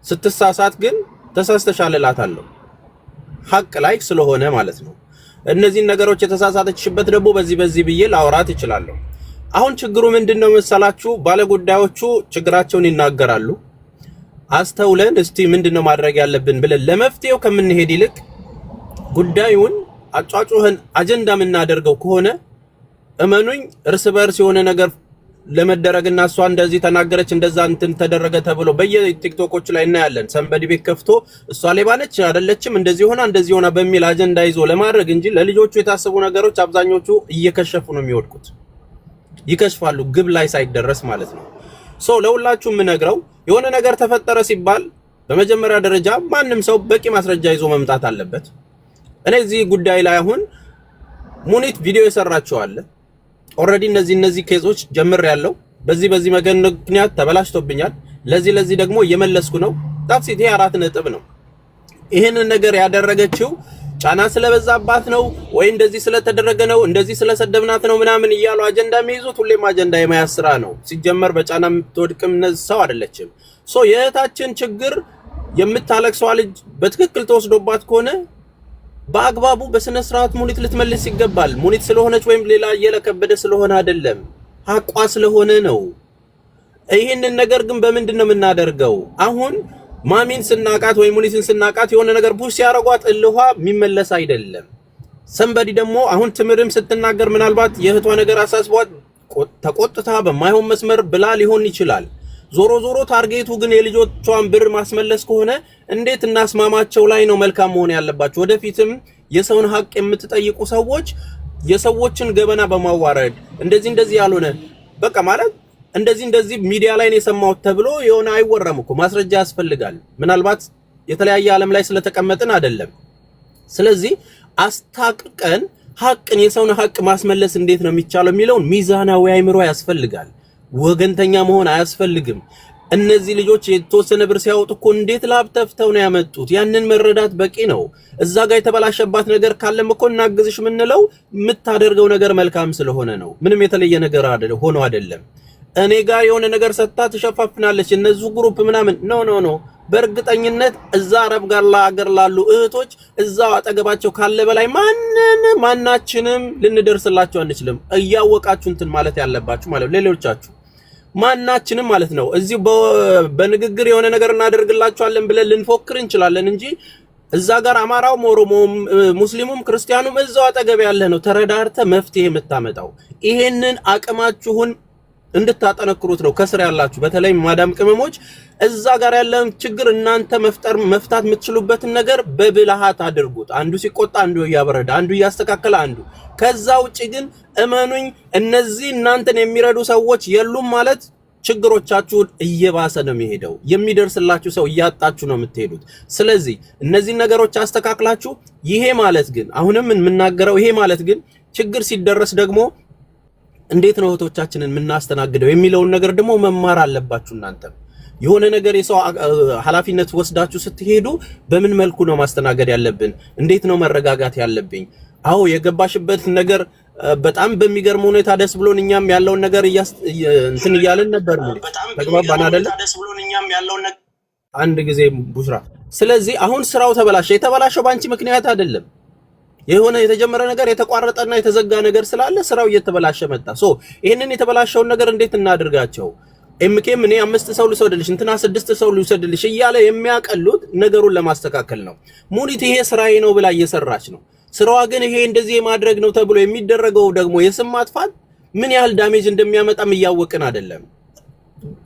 ስትሳሳት ግን ተሳስተሻል እላታለሁ፣ ሀቅ ላይ ስለሆነ ማለት ነው። እነዚህን ነገሮች የተሳሳተችበት ደግሞ በዚህ ብዬ ላውራት እችላለሁ። አሁን ችግሩ ምንድነው መሰላችሁ? ባለጉዳዮቹ ችግራቸውን ይናገራሉ። አስተውለን እስቲ ምንድነው ማድረግ ያለብን ብለን ለመፍትሄው ከምንሄድ ይልቅ ጉዳዩን አጫጩህን አጀንዳ የምናደርገው ከሆነ እመኑኝ እርስ በርስ የሆነ ነገር ለመደረግና እሷ እንደዚህ ተናገረች እንደዛ እንትን ተደረገ ተብሎ በየቲክቶኮች ላይ እናያለን። ሰንበዲ ቤት ከፍቶ እሷ ሌባ ነች አይደለችም እንደዚህ ሆና በሚል አጀንዳ ይዞ ለማድረግ እንጂ ለልጆቹ የታሰቡ ነገሮች አብዛኞቹ እየከሸፉ ነው የሚወድቁት። ይከሽፋሉ ግብ ላይ ሳይደረስ ማለት ነው። ለሁላችሁ የምነግረው የሆነ ነገር ተፈጠረ ሲባል በመጀመሪያ ደረጃ ማንም ሰው በቂ ማስረጃ ይዞ መምጣት አለበት። እኔ እዚህ ጉዳይ ላይ አሁን ሙኒት ቪዲዮ የሰራችው አለ ኦሬዲ እነዚህ ኬዞች ጀምር ያለው በዚህ ምክንያት ተበላሽቶብኛል፣ ለዚህ ደግሞ እየመለስኩ ነው። ታክሲ ይሄ 4 ነጥብ ነው። ይሄንን ነገር ያደረገችው ጫና ስለበዛባት ነው ወይ እንደዚህ ስለተደረገ ነው እንደዚህ ስለሰደብናት ነው ምናምን እያሉ አጀንዳ የሚይዙት ሁሌም አጀንዳ የመያዝ ስራ ነው። ሲጀመር በጫና የምትወድቅም ሰው አይደለችም። የእህታችን ችግር የምታለቅሰው ልጅ በትክክል ተወስዶባት ከሆነ በአግባቡ በስነ ስርዓት ሙኒት ልትመልስ ይገባል። ሙኒት ስለሆነች ወይም ሌላ የለከበደ ስለሆነ አይደለም፣ ሀቋ ስለሆነ ነው። ይሄንን ነገር ግን በምንድነው የምናደርገው? አሁን ማሚን ስናቃት ወይ ሙኒትን ስናቃት የሆነ ነገር ቡሽ ሲያረጓት እልኋ የሚመለስ አይደለም። ሰንበዲ ደግሞ አሁን ትምርም ስትናገር ምናልባት የእህቷ ነገር አሳስቧት ተቆጥታ በማይሆን መስመር ብላ ሊሆን ይችላል። ዞሮ ታርጌቱ ግን የልጆቿን ብር ማስመለስ ከሆነ እንዴት እናስማማቸው ላይ ነው መልካም መሆን ያለባቸው። ወደፊትም የሰውን ሀቅ የምትጠይቁ ሰዎች የሰዎችን ገበና በማዋረድ እንደዚህ ያልሆነ በቃ ማለት እንደዚህ ሚዲያ ላይ ነው የሰማሁት ተብሎ የሆነ አይወራም እኮ ማስረጃ ያስፈልጋል። ምናልባት የተለያየ ዓለም ላይ ስለተቀመጥን አይደለም። ስለዚህ አስታቅቀን ሀቅን የሰውን ሀቅ ማስመለስ እንዴት ነው የሚቻለው የሚለውን ሚዛናዊ አይምሮ ያስፈልጋል። ወገንተኛ መሆን አያስፈልግም። እነዚህ ልጆች የተወሰነ ብር ሲያወጡ እኮ እንዴት ላብተፍተው ነው ያመጡት? ያንን መረዳት በቂ ነው። እዛ ጋር የተበላሸባት ነገር ካለም እኮ እናግዝሽ ምንለው የምታደርገው ነገር መልካም ስለሆነ ነው። ምንም የተለየ ነገር ሆኖ አይደለም። እኔ ጋር የሆነ ነገር ሰጥታ ትሸፋፍናለች እነዚህ ግሩፕ ምናምን ኖ በእርግጠኝነት እዛ አረብ ጋር ለሀገር ላሉ እህቶች እዛው አጠገባቸው ካለ በላይ ማናችንም ልንደርስላቸው አንችልም። እያወቃችሁ እንትን ማለት ያለባችሁ ማለት ሌሎቻችሁ ማናችንም ማለት ነው። እዚህ በንግግር የሆነ ነገር እናደርግላችኋለን ብለን ልንፎክር እንችላለን እንጂ እዛ ጋር አማራውም ኦሮሞም ሙስሊሙም ክርስቲያኑም እዛው አጠገብ ያለ ነው ተረዳርተ መፍትሄ የምታመጣው። ይሄንን አቅማችሁን እንድታጠነክሩት ነው ከስር ያላችሁ በተለይ ማዳም ቅመሞች እዛ ጋር ያለን ችግር እናንተ መፍታት የምትችሉበትን ነገር በብልሃት አድርጉት። አንዱ ሲቆጣ አንዱ ያበረዳ፣ አንዱ ያስተካከለ አንዱ። ከዛ ውጪ ግን እመኑኝ እነዚህ እናንተን የሚረዱ ሰዎች የሉም ማለት ችግሮቻችሁን እየባሰ ነው የሚሄደው። የሚደርስላችሁ ሰው እያጣችሁ ነው የምትሄዱት። ስለዚህ እነዚህ ነገሮች አስተካክላችሁ ይሄ ማለት ግን አሁንም የምናገረው ይሄ ማለት ግን ችግር ሲደረስ ደግሞ እንዴት ነው እህቶቻችንን የምናስተናግደው የሚለውን ነገር ደግሞ መማር አለባችሁ እናንተ። የሆነ ነገር የሰው ኃላፊነት ወስዳችሁ ስትሄዱ በምን መልኩ ነው ማስተናገድ ያለብን? እንዴት ነው መረጋጋት ያለብኝ? አዎ የገባሽበት ነገር በጣም በሚገርም ሁኔታ ደስ ብሎን እኛም ያለውን ነገር እንትን እያልን ነበር። ተግባባን አይደለ? አንድ ጊዜ ቡሽራ። ስለዚህ አሁን ስራው ተበላሸ። የተበላሸው ባንቺ ምክንያት አይደለም። የሆነ የተጀመረ ነገር የተቋረጠና የተዘጋ ነገር ስላለ ስራው እየተበላሸ መጣ። ይሄንን የተበላሸውን ነገር እንዴት እናድርጋቸው? ኤምኬም እኔ 5 ሰው ልውሰድልሽ እንትና 6 ሰው ልውሰድልሽ እያለ የሚያቀሉት ነገሩን ለማስተካከል ነው። ሙኒት ይሄ ስራዬ ነው ብላ እየሰራች ነው። ስራዋ ግን ይሄ እንደዚህ የማድረግ ነው ተብሎ የሚደረገው ደግሞ የስም ማጥፋት ምን ያህል ዳሜጅ እንደሚያመጣም እያወቅን አይደለም።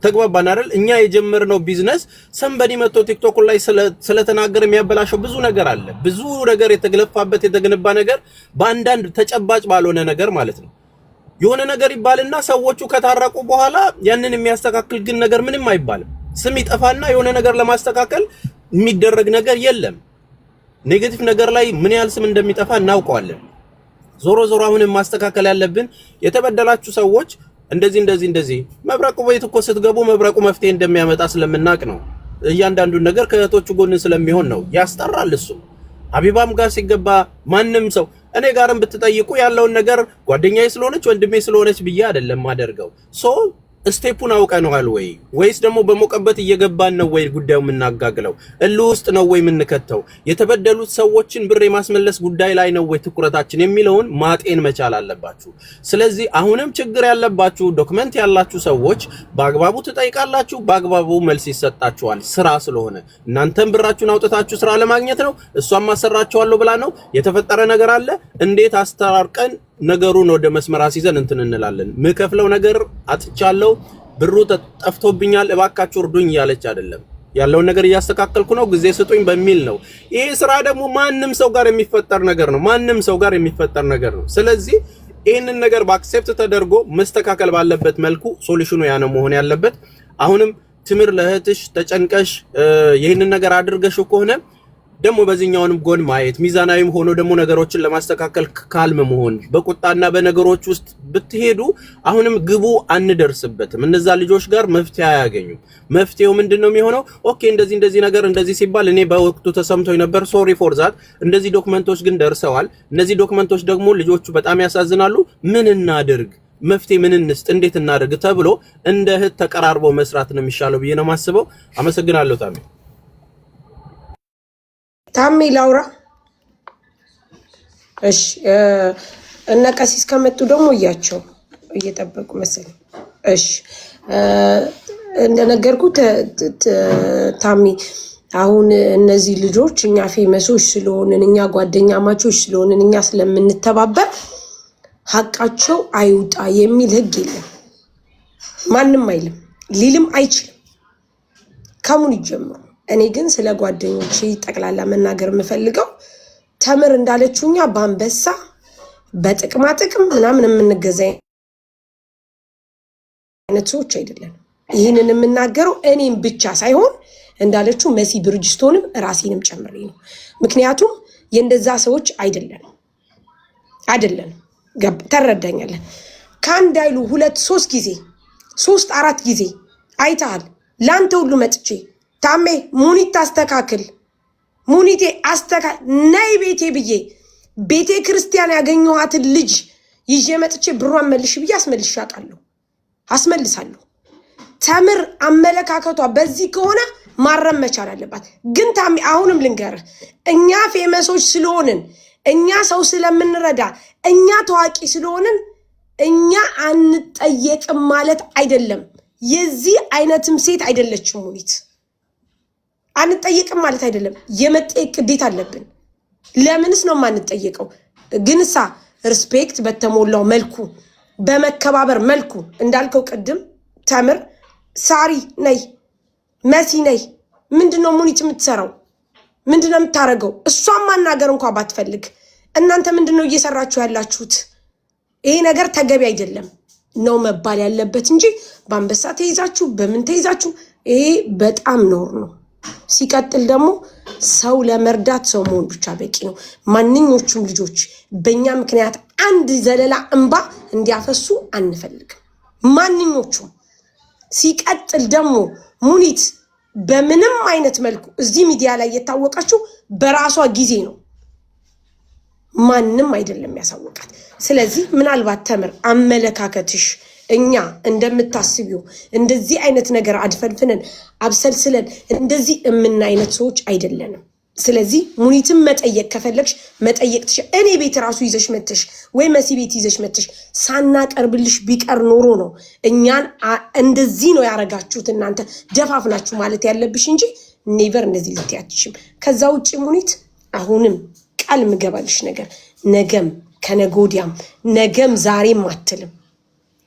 ተግባባን አይደል? እኛ የጀመርነው ቢዝነስ ሰንበዲ መጥቶ ቲክቶክ ላይ ስለተናገረ የሚያበላሸው ብዙ ነገር አለ። ብዙ ነገር የተገለፋበት የተገነባ ነገር በአንዳንድ ተጨባጭ ባልሆነ ነገር ማለት ነው። የሆነ ነገር ይባልና ሰዎቹ ከታረቁ በኋላ ያንን የሚያስተካክል ግን ነገር ምንም አይባልም። ስም ይጠፋና የሆነ ነገር ለማስተካከል የሚደረግ ነገር የለም። ኔጌቲቭ ነገር ላይ ምን ያህል ስም እንደሚጠፋ እናውቀዋለን። ዞሮ ዞሮ አሁንም ማስተካከል ያለብን የተበደላችሁ ሰዎች እንደዚህ መብረቁ ቤት እኮ ስትገቡ መብረቁ መፍትሄ እንደሚያመጣ ስለምናቅ ነው። እያንዳንዱ ነገር ከእህቶቹ ጎን ስለሚሆን ነው። ያስጠራል እሱ። ሀቢባም ጋር ሲገባ ማንም ሰው እኔ ጋርም ብትጠይቁ ያለውን ነገር ጓደኛዬ ስለሆነች ወንድሜ ስለሆነች ብዬ አይደለም ማደርገው። ስቴፑን አውቀነዋል ወይ ወይስ ደግሞ በሞቀበት እየገባን ነው ወይ ጉዳዩ የምናጋግለው? ውስጥ ነው ወይ የምንከተው? የተበደሉት ሰዎችን ብር የማስመለስ ጉዳይ ላይ ነው ወይ ትኩረታችን የሚለውን ማጤን መቻል አለባችሁ። ስለዚህ አሁንም ችግር ያለባችሁ ዶክመንት ያላችሁ ሰዎች በአግባቡ ትጠይቃላችሁ፣ በአግባቡ መልስ ይሰጣችኋል። ስራ ስለሆነ እናንተም ብራችሁን አውጥታችሁ ስራ ለማግኘት ነው። እሷም ማሰራችኋለሁ ብላ ነው። የተፈጠረ ነገር አለ። እንዴት አስተራርቀን ነገሩን ወደ መስመር አስይዘን እንትን እንላለን። ምከፍለው ነገር አጥቻለሁ፣ ብሩ ጠፍቶብኛል፣ እባካችሁ እርዱኝ ያለች አይደለም። ያለውን ነገር እያስተካከልኩ ነው፣ ጊዜ ስጡኝ በሚል ነው። ይሄ ስራ ደግሞ ማንም ሰው ጋር የሚፈጠር ነገር ነው። ስለዚህ ይሄንን ነገር በአክሴፕት ተደርጎ መስተካከል ባለበት መልኩ ሶሉሽኑ ያ ነው መሆን ያለበት። አሁንም ትምር ለእህትሽ ተጨንቀሽ ይሄንን ነገር አድርገሽ ከሆነ ደግሞ በዚህኛውንም ጎን ማየት ሚዛናዊም ሆኖ ደግሞ ነገሮችን ለማስተካከል ካልም መሆን በቁጣና በነገሮች ውስጥ ብትሄዱ አሁንም ግቡ አንደርስበትም። እነዛ ልጆች ጋር መፍትሄ አያገኙም። መፍትሄው ምንድነው የሚሆነው? ኦኬ እንደዚህ ነገር እንደዚህ ሲባል እኔ በወቅቱ ተሰምቶኝ ነበር፣ ሶሪ ፎር ዛት። እንደዚህ ዶክመንቶች ግን ደርሰዋል። እነዚህ ዶክመንቶች ደግሞ ልጆቹ በጣም ያሳዝናሉ። ምን እናድርግ? መፍትሄ ምን እንስጥ? እንዴት እናድርግ? ተብሎ እንደ እህት ተቀራርቦ መስራት ነው የሚሻለው ብዬ ነው የማስበው። አመሰግናለሁ። ታሜ ላውራ። እሺ እነ ቀሲስ ከመጡ ደግሞ እየጠበቁ መሰለኝ። እሺ እንደነገርኩት ታሜ አሁን እነዚህ ልጆች እኛ ፌመሶች ስለሆንን እኛ ጓደኛ ማቾች ስለሆንን እኛ ስለምንተባበር ሀቃቸው አይውጣ የሚል ህግ የለም። ማንም አይልም፣ ሊልም አይችልም። ከሙን ይጀምሩ። እኔ ግን ስለ ጓደኞቼ ጠቅላላ መናገር የምፈልገው ተምር እንዳለችውኛ በአንበሳ በጥቅማ ጥቅም ምናምን የምንገዛ አይነት ሰዎች አይደለም። ይህንን የምናገረው እኔም ብቻ ሳይሆን እንዳለችው መሲ ብርጅስቶንም ራሴንም ጨምሬ ነው። ምክንያቱም የእንደዛ ሰዎች አይደለም። ተረዳኛለን። ከአንድ አይሉ 2 3 ጊዜ 3 4 ጊዜ አይተሃል። ላንተ ሁሉ መጥቼ ታሜ ሙኒት ታስተካክል፣ ሙኒቴ ነይ ቤቴ ብዬ ቤቴ ክርስቲያን ያገኘኋትን ልጅ ይዤ መጥቼ ብሯን መልሽ ብዬ አስመልሳለሁ። ተምር አመለካከቷ በዚህ ከሆነ ማረም መቻል አለባት። ግን ታሜ አሁንም ልንገርህ፣ እኛ ፌመሶች ስለሆንን እኛ ሰው ስለምንረዳ እኛ ታዋቂ ስለሆንን እኛ አንጠየቅም ማለት አይደለም። የዚህ አይነትም ሴት አይደለችም ሙኒት። አንጠየቅም ማለት አይደለም። የመጠየቅ ግዴታ አለብን። ለምንስ ነው የማንጠየቀው? ግንሳ ሪስፔክት በተሞላው መልኩ በመከባበር መልኩ እንዳልከው ቅድም ተምር ሳሪ ነይ፣ መሲ ነይ። ምንድነው ሙኒት የምትሰራው? ምንድነው የምታረገው? እሷን ማናገር እንኳን ባትፈልግ እናንተ ምንድነው እየሰራችሁ ያላችሁት? ይሄ ነገር ተገቢ አይደለም ነው መባል ያለበት እንጂ በአንበሳ ተይዛችሁ በምን ተይዛችሁ፣ ይሄ በጣም ኖር ነው። ሲቀጥል ደግሞ ሰው ለመርዳት ሰው መሆን ብቻ በቂ ነው። ማንኞቹም ልጆች በእኛ ምክንያት አንድ ዘለላ እንባ እንዲያፈሱ አንፈልግም። ማንኞቹም ሲቀጥል ደግሞ ሙኒት በምንም አይነት መልኩ እዚህ ሚዲያ ላይ የታወቀችው በራሷ ጊዜ ነው። ማንም አይደለም ያሳወቃት። ስለዚህ ምናልባት ተምር አመለካከትሽ እኛ እንደምታስቢው እንደዚህ አይነት ነገር አድፈንፍነን አብሰልስለን እንደዚህ እምን አይነት ሰዎች አይደለንም። ስለዚህ ሙኒትን መጠየቅ ከፈለግሽ መጠየቅ ትችል። እኔ ቤት ራሱ ይዘሽ መጥተሽ ወይ መሲ ቤት ይዘሽ መጥተሽ ሳናቀርብልሽ ቢቀር ኖሮ ነው እኛን እንደዚህ ነው ያረጋችሁት እናንተ ደፋፍናችሁ ማለት ያለብሽ እንጂ ኔቨር እንደዚህ ልትያችም። ከዛ ውጪ ሙኒት አሁንም ቃል ምገባልሽ ነገር ነገም ከነጎዲያም ነገም ዛሬም አትልም።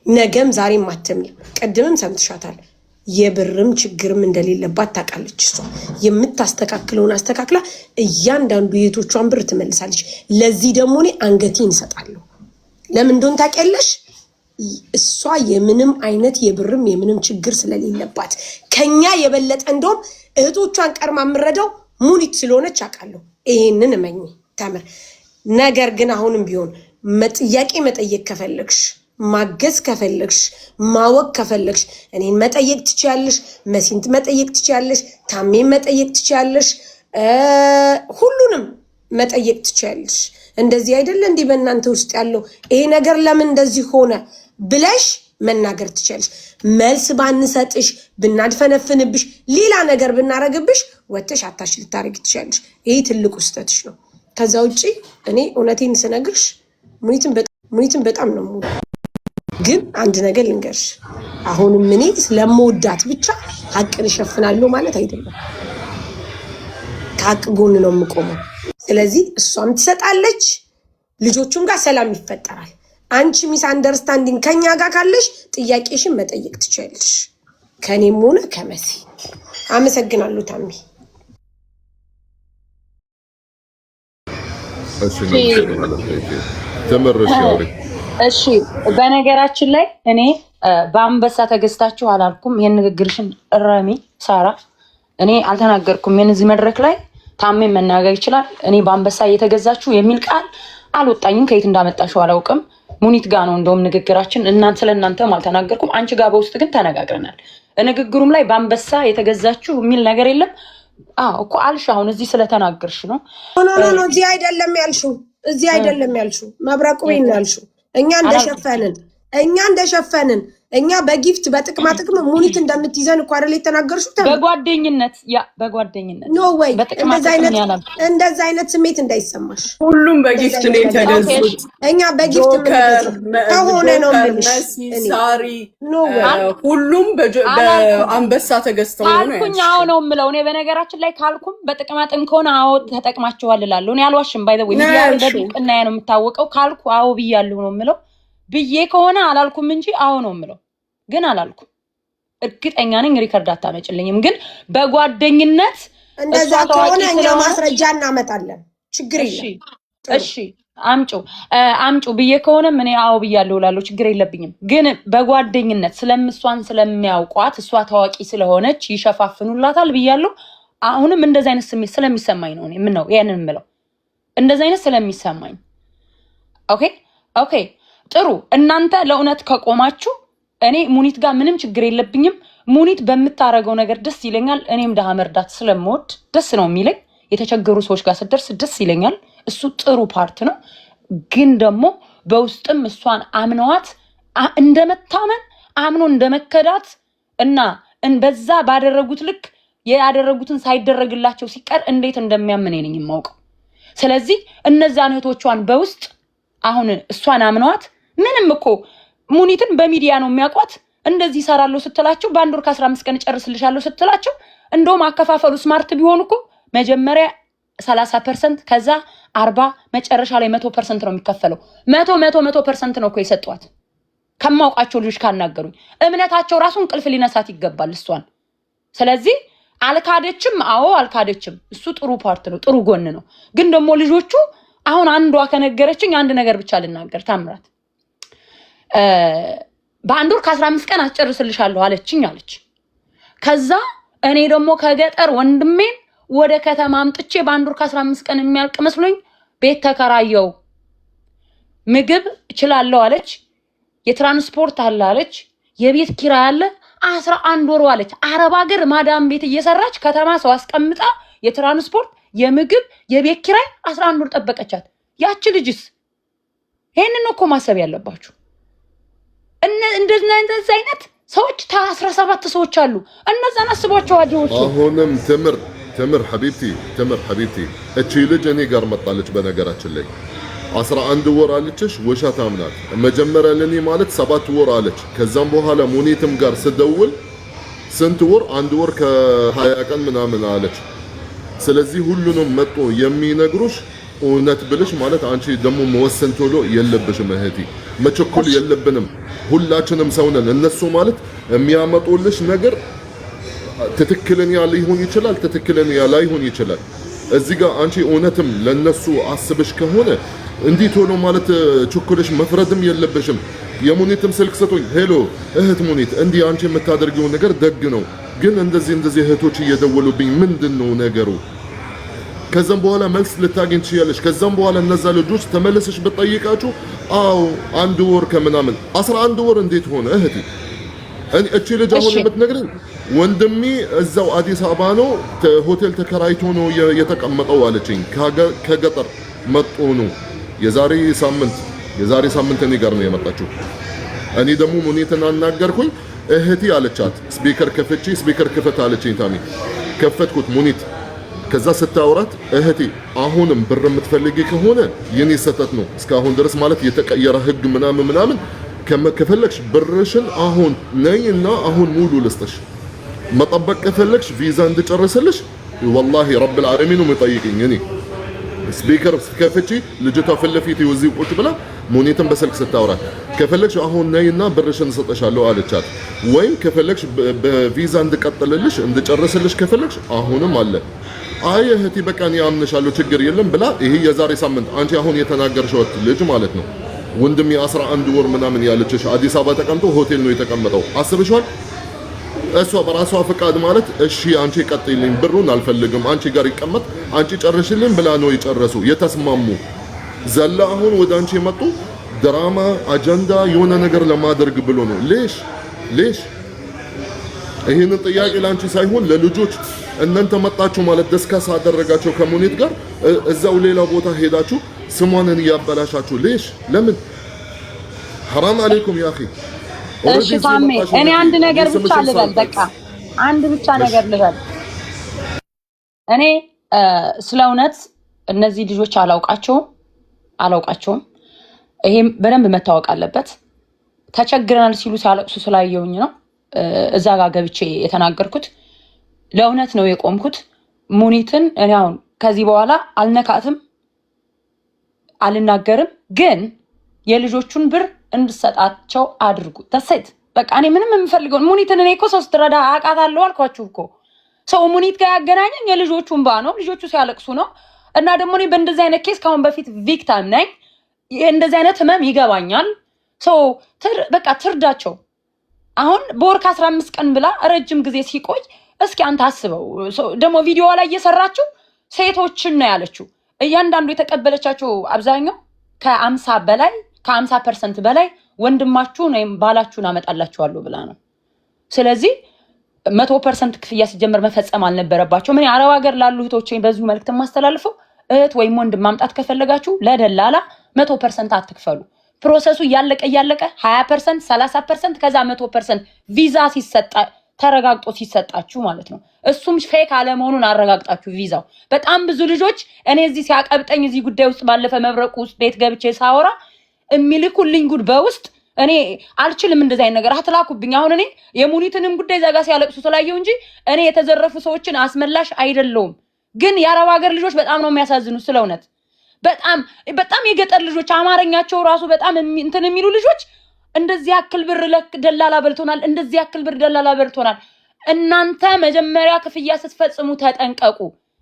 ነገም ዛሬም አትልም። ቀድምም ሰምትሻታል። የብርም ችግርም እንደሌለባት ታውቃለች። እሷ የምታስተካክለውን አስተካክላ እያንዳንዱ የቶቿን ብር ትመልሳለች። ለዚህ ደግሞ እኔ አንገቴን እሰጣለሁ። ለምን እንደሆነ ታውቂያለሽ? እሷ የምንም አይነት የብርም የምንም ችግር ስለሌለባት ከኛ የበለጠ እንደውም እህቶቿን ቀርማ የምረዳው ሙኒት ስለሆነች አውቃለሁ። ይሄንን እመኝ ተምር። ነገር ግን አሁንም ቢሆን ጥያቄ መጠየቅ ከፈለግሽ ማገዝ ከፈለግሽ ማወቅ ከፈለግሽ እኔን መጠየቅ ትችያለሽ፣ መሲንት መጠየቅ ትችያለሽ፣ ታሜን መጠየቅ ትችያለሽ፣ ሁሉንም መጠየቅ ትችያለሽ። እንደዚህ አይደለ እንዲህ በእናንተ ውስጥ ያለው ይሄ ነገር ለምን እንደዚህ ሆነ ብለሽ መናገር ትችያለሽ። መልስ ባንሰጥሽ ብናድፈነፍንብሽ ሌላ ነገር ብናረግብሽ ወጥተሽ አታሽ ልታረግ ትችያለሽ። ይሄ ትልቁ ስህተትሽ ነው። ከዛ ውጪ እኔ እውነቴን ስነግርሽ ሙኒትን በጣም ነው ሙሉ። ግን አንድ ነገር ልንገርሽ፣ አሁንም እኔ ስለምወዳት ብቻ ሀቅን እሸፍናለሁ ማለት አይደለም። ከሀቅ ጎን ነው የምቆመው። ስለዚህ እሷም ትሰጣለች፣ ልጆቹም ጋር ሰላም ይፈጠራል። አንቺ ሚስ አንደርስታንዲንግ ከኛ ጋር ካለሽ ጥያቄሽን መጠየቅ ትችያለሽ፣ ከኔም ሆነ ከመሲ። አመሰግናለሁ ታሚ። እሺ በነገራችን ላይ እኔ በአንበሳ ተገዝታችሁ አላልኩም። ይሄን ንግግርሽን እረሚ ሳራ። እኔ አልተናገርኩም። ይሄን እዚህ መድረክ ላይ ታሜ መናገር ይችላል። እኔ በአንበሳ እየተገዛችሁ የሚል ቃል አልወጣኝም። ከየት እንዳመጣሽው አላውቅም። ሙኒት ጋር ነው እንደውም ንግግራችን። ስለእናንተም አልተናገርኩም። አንቺ ጋር በውስጥ ግን ተነጋግረናል። ንግግሩም ላይ በአንበሳ የተገዛችሁ የሚል ነገር የለም። እኮ አልሽ። አሁን እዚህ ስለተናገርሽ ነው። ኖ እዚህ አይደለም ያልሽው፣ እዚህ አይደለም ያልሽው፣ መብረቁ ቤት ነው ያልሽው። እኛ እንደሸፈንን እኛ በጊፍት በጥቅማ ጥቅም ሙኒት እንደምትይዘን እኮ አይደል የተናገርሽው? በጓደኝነት ኖ ወይ እንደዛ አይነት ስሜት እንዳይሰማሽ። ሁሉም በጊፍት ነው የተገዙት። እኛ በጊፍት ከሆነ ነው የምልሽ። ሳሪ ሁሉም በአንበሳ ተገዝተው ነው አልኩኝ። አዎ ነው የምለው እኔ። በነገራችን ላይ ካልኩም በጥቅማ ጥቅም ከሆነ አዎ ተጠቅማችኋል እላለሁ። እኔ አልዋሽም። ባይ ዘ ወይ ሚዲያ በጥቅና ነው የምታወቀው። ካልኩ አዎ ብያለሁ ነው የምለው። ብዬ ከሆነ አላልኩም እንጂ አዎ ነው የምለው። ግን አላልኩም። እርግጠኛ ነኝ ሪከርድ አታመጭልኝም። ግን በጓደኝነት እንደዛ ከሆነ እኛ ማስረጃ እናመጣለን። ችግር የለም። እሺ አምጩ ብዬ ከሆነ እኔ አዎ ብያለሁ እላለሁ። ችግር የለብኝም። ግን በጓደኝነት እሷን ስለሚያውቋት እሷ ታዋቂ ስለሆነች ይሸፋፍኑላታል ብያለሁ። አሁንም እንደዚህ አይነት ስሜት ስለሚሰማኝ ነው እኔ ነው ያንን የምለው። እንደዚህ አይነት ስለሚሰማኝ ኦኬ ጥሩ። እናንተ ለእውነት ከቆማችሁ እኔ ሙኒት ጋር ምንም ችግር የለብኝም። ሙኒት በምታረገው ነገር ደስ ይለኛል። እኔም ድሃ መርዳት ስለምወድ ደስ ነው የሚለኝ። የተቸገሩ ሰዎች ጋር ስትደርስ ደስ ይለኛል። እሱ ጥሩ ፓርት ነው። ግን ደግሞ በውስጥም እሷን አምነዋት እንደመታመን አምኖ እንደመከዳት እና በዛ ባደረጉት ልክ ያደረጉትን ሳይደረግላቸው ሲቀር እንዴት እንደሚያምን ነኝ የማውቀው። ስለዚህ እነዛን እህቶቿን በውስጥ አሁን እሷን አምነዋት ምንም እኮ ሙኒትን በሚዲያ ነው የሚያውቋት። እንደዚህ ሰራለሁ ስትላቸው በአንድ ወር ከ15 ቀን ጨርስልሻለሁ ስትላቸው እንደውም አከፋፈሉ ስማርት ቢሆን እኮ መጀመሪያ 30% ከዛ 40 መጨረሻ ላይ 100% ነው የሚከፈለው። 100% ነው እኮ የሰጧት። ከማውቃቸው ልጆች ካናገሩኝ እምነታቸው ራሱ እንቅልፍ ሊነሳት ይገባል እሷን። ስለዚህ አልካደችም። አዎ አልካደችም። እሱ ጥሩ ፓርት ነው፣ ጥሩ ጎን ነው። ግን ደግሞ ልጆቹ አሁን አንዷ ከነገረችኝ አንድ ነገር ብቻ ልናገር። ታምራት በአንድ ወር ከ15 ቀን አስጨርስልሻለሁ አለች። ከዛ እኔ ደግሞ ከገጠር ወንድሜን ወደ ከተማ አምጥቼ በአንድ ወር ከ15 ቀን የሚያልቅ መስሎኝ ቤት ተከራየው። ምግብ እችላለሁ አለች። የትራንስፖርት አለ አለች። የቤት ኪራይ አለ። 11 ወር ዋለች። አረብ ሀገር ማዳም ቤት እየሰራች ከተማ ሰው አስቀምጣ የትራንስፖርት የምግብ የቤት ኪራይ 11 ወር ጠበቀቻት። ያቺ ልጅስ ይሄንን ነው እኮ ማሰብ ያለባችሁ። እንደዚህ አይነት ሰዎች 17 ሰዎች አሉ። እነዛን አስቧቸው አጆች። አሁንም ትምር ሐቢብቲ እቺ ልጅ እኔ ጋር መጣለች። በነገራችን ላይ 11 ወር አለችሽ። ውሸታም ናት። መጀመሪያ ለኔ ማለት 7 ወር አለች። ከዛም በኋላ ሙኒትም ጋር ስደውል ስንት ወር? 1 ወር ከ20 ቀን ምናምን አለች። ስለዚህ ሁሉንም መጥቶ የሚነግሩሽ እውነት ብለሽ ማለት አንቺ ደግሞ መወሰን ቶሎ የለብሽም እህቴ፣ መቸኮል የለብንም። ሁላችንም ሰው ነን። እነሱ ማለት የሚያመጡልሽ ነገር ትክክለኛ ሊሆን ይችላል፣ ትክክለኛ ላይሆን ይችላል። እዚህ ጋር አንቺ እውነትም ለነሱ አስበሽ ከሆነ እንዲህ ቶሎ ማለት ቸኮለሽ መፍረድም የለብሽም። የሙኒትም ስልክ ሰጥቶኝ ሄሎ እህት ሙኒት እንዲህ አንቺ የምታደርጊው ነገር ደግ ነው፣ ግን እንደዚህ እህቶች እየደወሉብኝ ምንድነው ነገሩ? ከዛም በኋላ መልስ ልታገኝ ትችያለሽ። ከዛም በኋላ እነዛ ልጆች ተመለሰሽ ብትጠይቃችሁ አው 1 ወር ከምናምን 11 ወር እንዴት ሆነ እህቴ? እቺ ልጅ አሁን የምትነግረኝ ወንድሜ እዛው አዲስ አበባ ነው ሆቴል ተከራይቶ ነው የተቀመጠው አለችኝ። ከገጠር መጥቶ ነው የዛሬ ሳምንት እኔ ጋር ነው የመጣችው። እኔ ደግሞ ሙኒትን አናገርኩኝ። እህቴ አለቻት ስፒከር ክፈት አለችኝ። ታሚ ከፈትኩት ሙኒት። ከዛ ስታወራት እህቴ አሁንም ብር የምትፈልጊ ከሆነ የኔ ሰተት ነው እስካሁን ድረስ ማለት የተቀየረ ህግ ምናምን ከፈለግሽ ብርሽን አሁን ነይና አሁን ሙሉ ልስጥሽ። መጠበቅ ከፈለግሽ ቪዛ እንድጨርስልሽ ወላሂ ረብል ዓለሚን መጠይቅኝ። እኔ ስፒከር ከፍቺ ልጅቷ ፊት ለፊት ይወዚው ቁጭ ብላ ሙኒትን በስልክ ስታወራት ከፈለግሽ አሁን ነይና ብርሽን ሰጠሻለሁ አለቻት። ወይም ከፈለግሽ በቪዛ እንድቀጥልልሽ እንድጨርስልሽ ከፈለግሽ አሁንም አለ። አይ እህቴ በቃ እኔ አምንሻለሁ ችግር የለም ብላ ይሄ የዛሬ ሳምንት አንቺ አሁን የተናገርሽው ልጅ ማለት ነው ወንድም 11 ወር ምናምን ያለችሽ አዲስ አበባ ተቀምጦ ሆቴል ነው የተቀመጠው። አስብሽዋል? እሷ በራሷ ፈቃድ ማለት እሺ አንቺ ቀጥይልኝ ብሩን አልፈልግም አንቺ ጋር ይቀመጥ አንቺ ጨርሽልኝ ብላ ነው የጨረሱ የተስማሙ። ዘላ አሁን ወደ አንቺ መጡ ድራማ አጀንዳ የሆነ ነገር ለማድረግ ብሎ ነው። ሌሽ ይሄንን ጥያቄ ላንቺ ሳይሆን ለልጆች እናንተ መጣችሁ ማለት ደስካስ አደረጋቸው ከሙኒት ጋር እዛው ሌላ ቦታ ሄዳችሁ ስሟንን ያበላሻችሁ። ሌሽ ለምን حرام عليكم يا اخي። እሺ ታሜ እኔ አንድ ነገር ብቻ ልበል። በቃ አንድ ብቻ ነገር ልበል። እኔ ስለ እውነት እነዚህ ልጆች አላውቃቸውም። ይሄም በደንብ መታወቅ አለበት። ተቸግረናል ሲሉ ሲያለቅሱ ስላየውኝ ነው እዛ ጋር ገብቼ የተናገርኩት። ለእውነት ነው የቆምኩት። ሙኒትን እኔ አሁን ከዚህ በኋላ አልነካትም፣ አልናገርም። ግን የልጆቹን ብር እንድሰጣቸው አድርጉ። ተሰይት በቃ እኔ ምንም የምፈልገው ሙኒትን እኔ እኮ ሰው ስትረዳ አውቃታለሁ አልኳችሁ እኮ። ሰው ሙኒት ጋር ያገናኘኝ የልጆቹን ባ ነው፣ ልጆቹ ሲያለቅሱ ነው። እና ደግሞ እኔ በእንደዚህ አይነት ኬስ ካሁን በፊት ቪክቲም ነኝ። እንደዚህ አይነት ህመም ይገባኛል። ሰው በቃ ትርዳቸው። አሁን በወር ከ15 ቀን ብላ ረጅም ጊዜ ሲቆይ እስኪ አንተ አስበው። ደግሞ ቪዲዮ ላይ እየሰራችሁ ሴቶችን ነው ያለችው። እያንዳንዱ የተቀበለቻቸው አብዛኛው ከ50% በላይ ወንድማችሁን ወይም ባላችሁን አመጣላችኋለሁ ብላ ነው። ስለዚህ 100% ክፍያ ሲጀመር መፈጸም አልነበረባቸው። ምን አረብ ሀገር ላሉ እህቶች በዚሁ መልእክት ማስተላልፈው እህት ወይም ወንድም ማምጣት ከፈለጋችሁ ለደላላ 100% አትክፈሉ። ፕሮሰሱ እያለቀ 20% 30% ከዛ 100% ቪዛ ሲሰጣ ተረጋግጦ ሲሰጣችሁ ማለት ነው። እሱም ፌክ አለመሆኑን አረጋግጣችሁ ቪዛው። በጣም ብዙ ልጆች እኔ እዚህ ሲያቀብጠኝ እዚህ ጉዳይ ውስጥ ባለፈ መብረቁ ውስጥ ቤት ገብቼ ሳወራ የሚልኩልኝ ጉድ በውስጥ እኔ አልችልም እንደዚህ አይነት ነገር አትላኩብኝ። አሁን እኔ የሙኒትንም ጉዳይ ዘጋ ሲያለቅሱ ስላየው እንጂ እኔ የተዘረፉ ሰዎችን አስመላሽ አይደለሁም። ግን የአረብ ሀገር ልጆች በጣም ነው የሚያሳዝኑት። ስለእውነት በጣም የገጠር ልጆች አማርኛቸው ራሱ በጣም እንትን የሚሉ ልጆች እንደዚህ ያክል ብር ደላላ በልቶናል፣ እንደዚህ ያክል ብር ደላላ በልቶናል። እናንተ መጀመሪያ ክፍያ ስትፈጽሙ ተጠንቀቁ።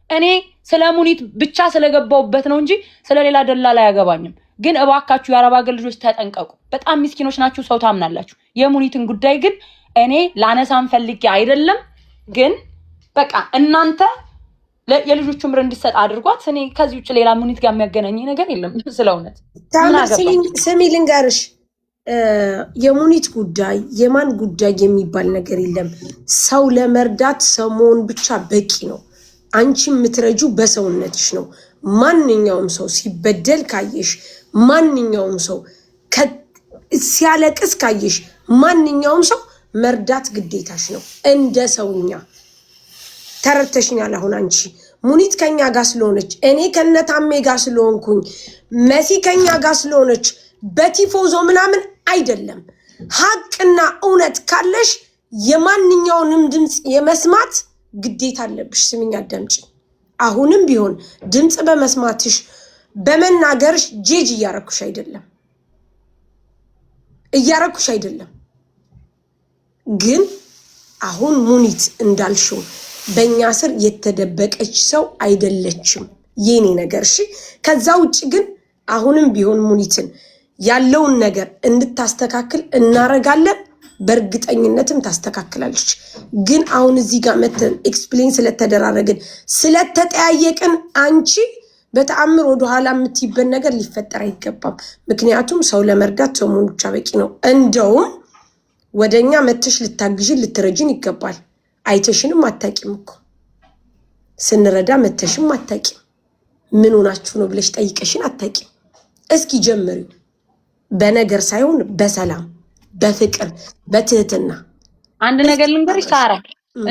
እኔ ስለ ሙኒት ብቻ ስለገባውበት ነው እንጂ ስለሌላ ደላላ አያገባኝም። ግን እባካችሁ የአረብ ሀገር ልጆች ተጠንቀቁ። በጣም ምስኪኖች ናችሁ፣ ሰው ታምናላችሁ። የሙኒትን ጉዳይ ግን እኔ ላነሳን ፈልጌ አይደለም። ግን በቃ እናንተ የልጆቹን ብር እንዲሰጥ አድርጓት። እኔ ከዚህ ውጭ ሌላ ሙኒት ጋር የሚያገናኝ ነገር የለም። ስለእውነት ስሚ ልንገርሽ፣ የሙኒት ጉዳይ የማን ጉዳይ የሚባል ነገር የለም። ሰው ለመርዳት ሰው መሆን ብቻ በቂ ነው። አንቺ የምትረጁ በሰውነትሽ ነው። ማንኛውም ሰው ሲበደል ካየሽ፣ ማንኛውም ሰው ሲያለቅስ ካየሽ፣ ማንኛውም ሰው መርዳት ግዴታሽ ነው። እንደ ሰውኛ ተረድተሽኛል። አሁን አንቺ ሙኒት ከኛ ጋር ስለሆነች፣ እኔ ከነታሜ ጋር ስለሆንኩኝ፣ መሲ ከኛ ጋር ስለሆነች በቲፎዞ ምናምን አይደለም። ሀቅና እውነት ካለሽ የማንኛውንም ድምፅ የመስማት ግዴታ አለብሽ። ስሚኝ አዳምጪ። አሁንም ቢሆን ድምፅ በመስማትሽ በመናገርሽ ጄጅ እያረኩሽ አይደለም። ግን አሁን ሙኒት እንዳልሽው በእኛ ስር የተደበቀች ሰው አይደለችም። የኔ ነገር እሺ። ከዛ ውጭ ግን አሁንም ቢሆን ሙኒትን ያለውን ነገር እንድታስተካክል እናረጋለን። በእርግጠኝነትም ታስተካክላለች። ግን አሁን እዚህ ጋር መተን ኤክስፕሌን ስለተደራረግን ስለተጠያየቅን አንቺ በተአምር ወደኋላ የምትይበን ነገር ሊፈጠር አይገባም። ምክንያቱም ሰው ለመርዳት ሰው መሆን ብቻ በቂ ነው። እንደውም ወደኛ መተሽ ልታግዥን ልትረጅን ይገባል። አይተሽንም አታቂም እኮ ስንረዳ መተሽም አታቂም። ምን ሆናችሁ ነው ብለሽ ጠይቀሽን አታቂም። እስኪ ጀምሪ፣ በነገር ሳይሆን በሰላም በፍቅር በትህትና። አንድ ነገር ልንገርሽ ሳራ።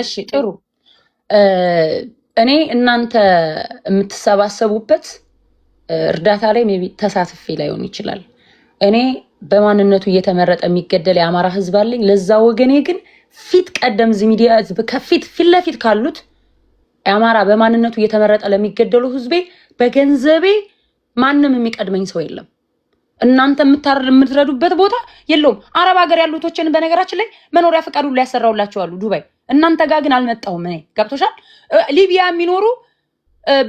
እሺ ጥሩ። እኔ እናንተ የምትሰባሰቡበት እርዳታ ላይ ሜቢ ተሳትፌ ላይሆን ይችላል። እኔ በማንነቱ እየተመረጠ የሚገደል የአማራ ህዝብ አለኝ። ለዛ ወገኔ ግን ፊት ቀደም ሚዲያ ፊት ለፊት ካሉት የአማራ በማንነቱ እየተመረጠ ለሚገደሉ ህዝቤ በገንዘቤ ማንም የሚቀድመኝ ሰው የለም። እናንተ የምትረዱበት ቦታ የለውም። አረብ ሀገር ያሉቶችን በነገራችን ላይ መኖሪያ ፈቃዱ ላይ ያሰራውላቸዋሉ ዱባይ። እናንተ ጋር ግን አልመጣሁም። እኔ ገብቶሻል። ሊቢያ የሚኖሩ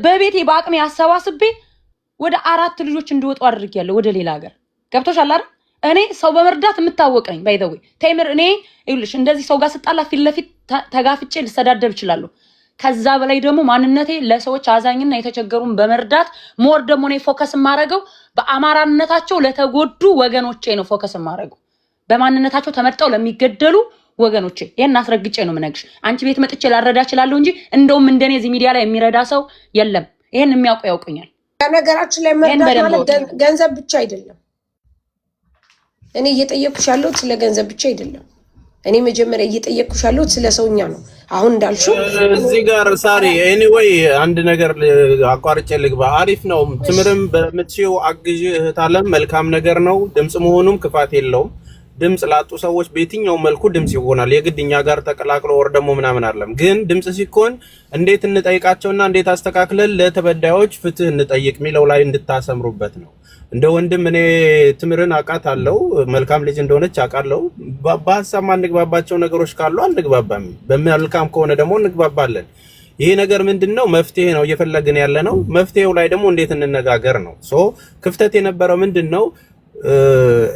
በቤቴ በአቅሜ አሰባስቤ ወደ 4 ልጆች እንዲወጡ አድርጌያለሁ ወደ ሌላ ሀገር። ገብቶሻል አይደል? እኔ ሰው በመርዳት የምታወቅ ነኝ። ባይ ዘ ዌይ ቴምር፣ እኔ ይኸውልሽ እንደዚህ ሰው ጋር ስጣላ ፊት ለፊት ተጋፍጬ ልሰዳደብ እችላለሁ። ከዛ በላይ ደግሞ ማንነቴ ለሰዎች አዛኝና የተቸገሩን በመርዳት ሞር ደግሞ እኔ ፎከስ የማደርገው በአማራነታቸው ለተጎዱ ወገኖቼ ነው። ፎከስ የማደርገው በማንነታቸው ተመርጠው ለሚገደሉ ወገኖቼ። ይሄን አስረግጬ ነው የምነግርሽ። አንቺ ቤት መጥቼ ላረዳ እችላለሁ እንጂ እንደውም እንደኔ እዚህ ሚዲያ ላይ የሚረዳ ሰው የለም። ይሄን የሚያውቁ ያውቁኛል። ነገራችን ላይ መርዳት ማለት ገንዘብ ብቻ አይደለም። እኔ እየጠየኩሽ ያለሁት ስለ ገንዘብ ብቻ አይደለም። እኔ መጀመሪያ እየጠየኩሽ ያለሁት ስለ ሰውኛ ነው። አሁን እንዳልሽው እዚህ ጋር ሳሪ ኤኒዌይ አንድ ነገር አቋርጬ ልግባ። አሪፍ ነው። ትምርም በምትሽው አግዥ እህት አለም መልካም ነገር ነው። ድምጽ መሆኑም ክፋት የለውም። ድምጽ ላጡ ሰዎች በየትኛው መልኩ ድምጽ ይሆናል። የግድኛ ጋር ተቀላቅሎ ወር ደግሞ ምናምን አይደለም። ግን ድምጽ ሲኮን እንዴት እንጠይቃቸውና እንዴት አስተካክለን ለተበዳዮች ፍትህ እንጠይቅ ሚለው ላይ እንድታሰምሩበት ነው። እንደ ወንድም እኔ ትምርን አውቃታለሁ። መልካም ልጅ እንደሆነች አውቃለሁ። በሀሳብ ማንግባባቸው ነገሮች ካሉ አንግባባም። በመልካም ከሆነ ደግሞ እንግባባለን። ይሄ ነገር ምንድነው? መፍትሄ ነው እየፈለግን ያለ ነው። መፍትሄው ላይ ደግሞ እንዴት እንነጋገር ነው። ክፍተት የነበረው ምንድነው?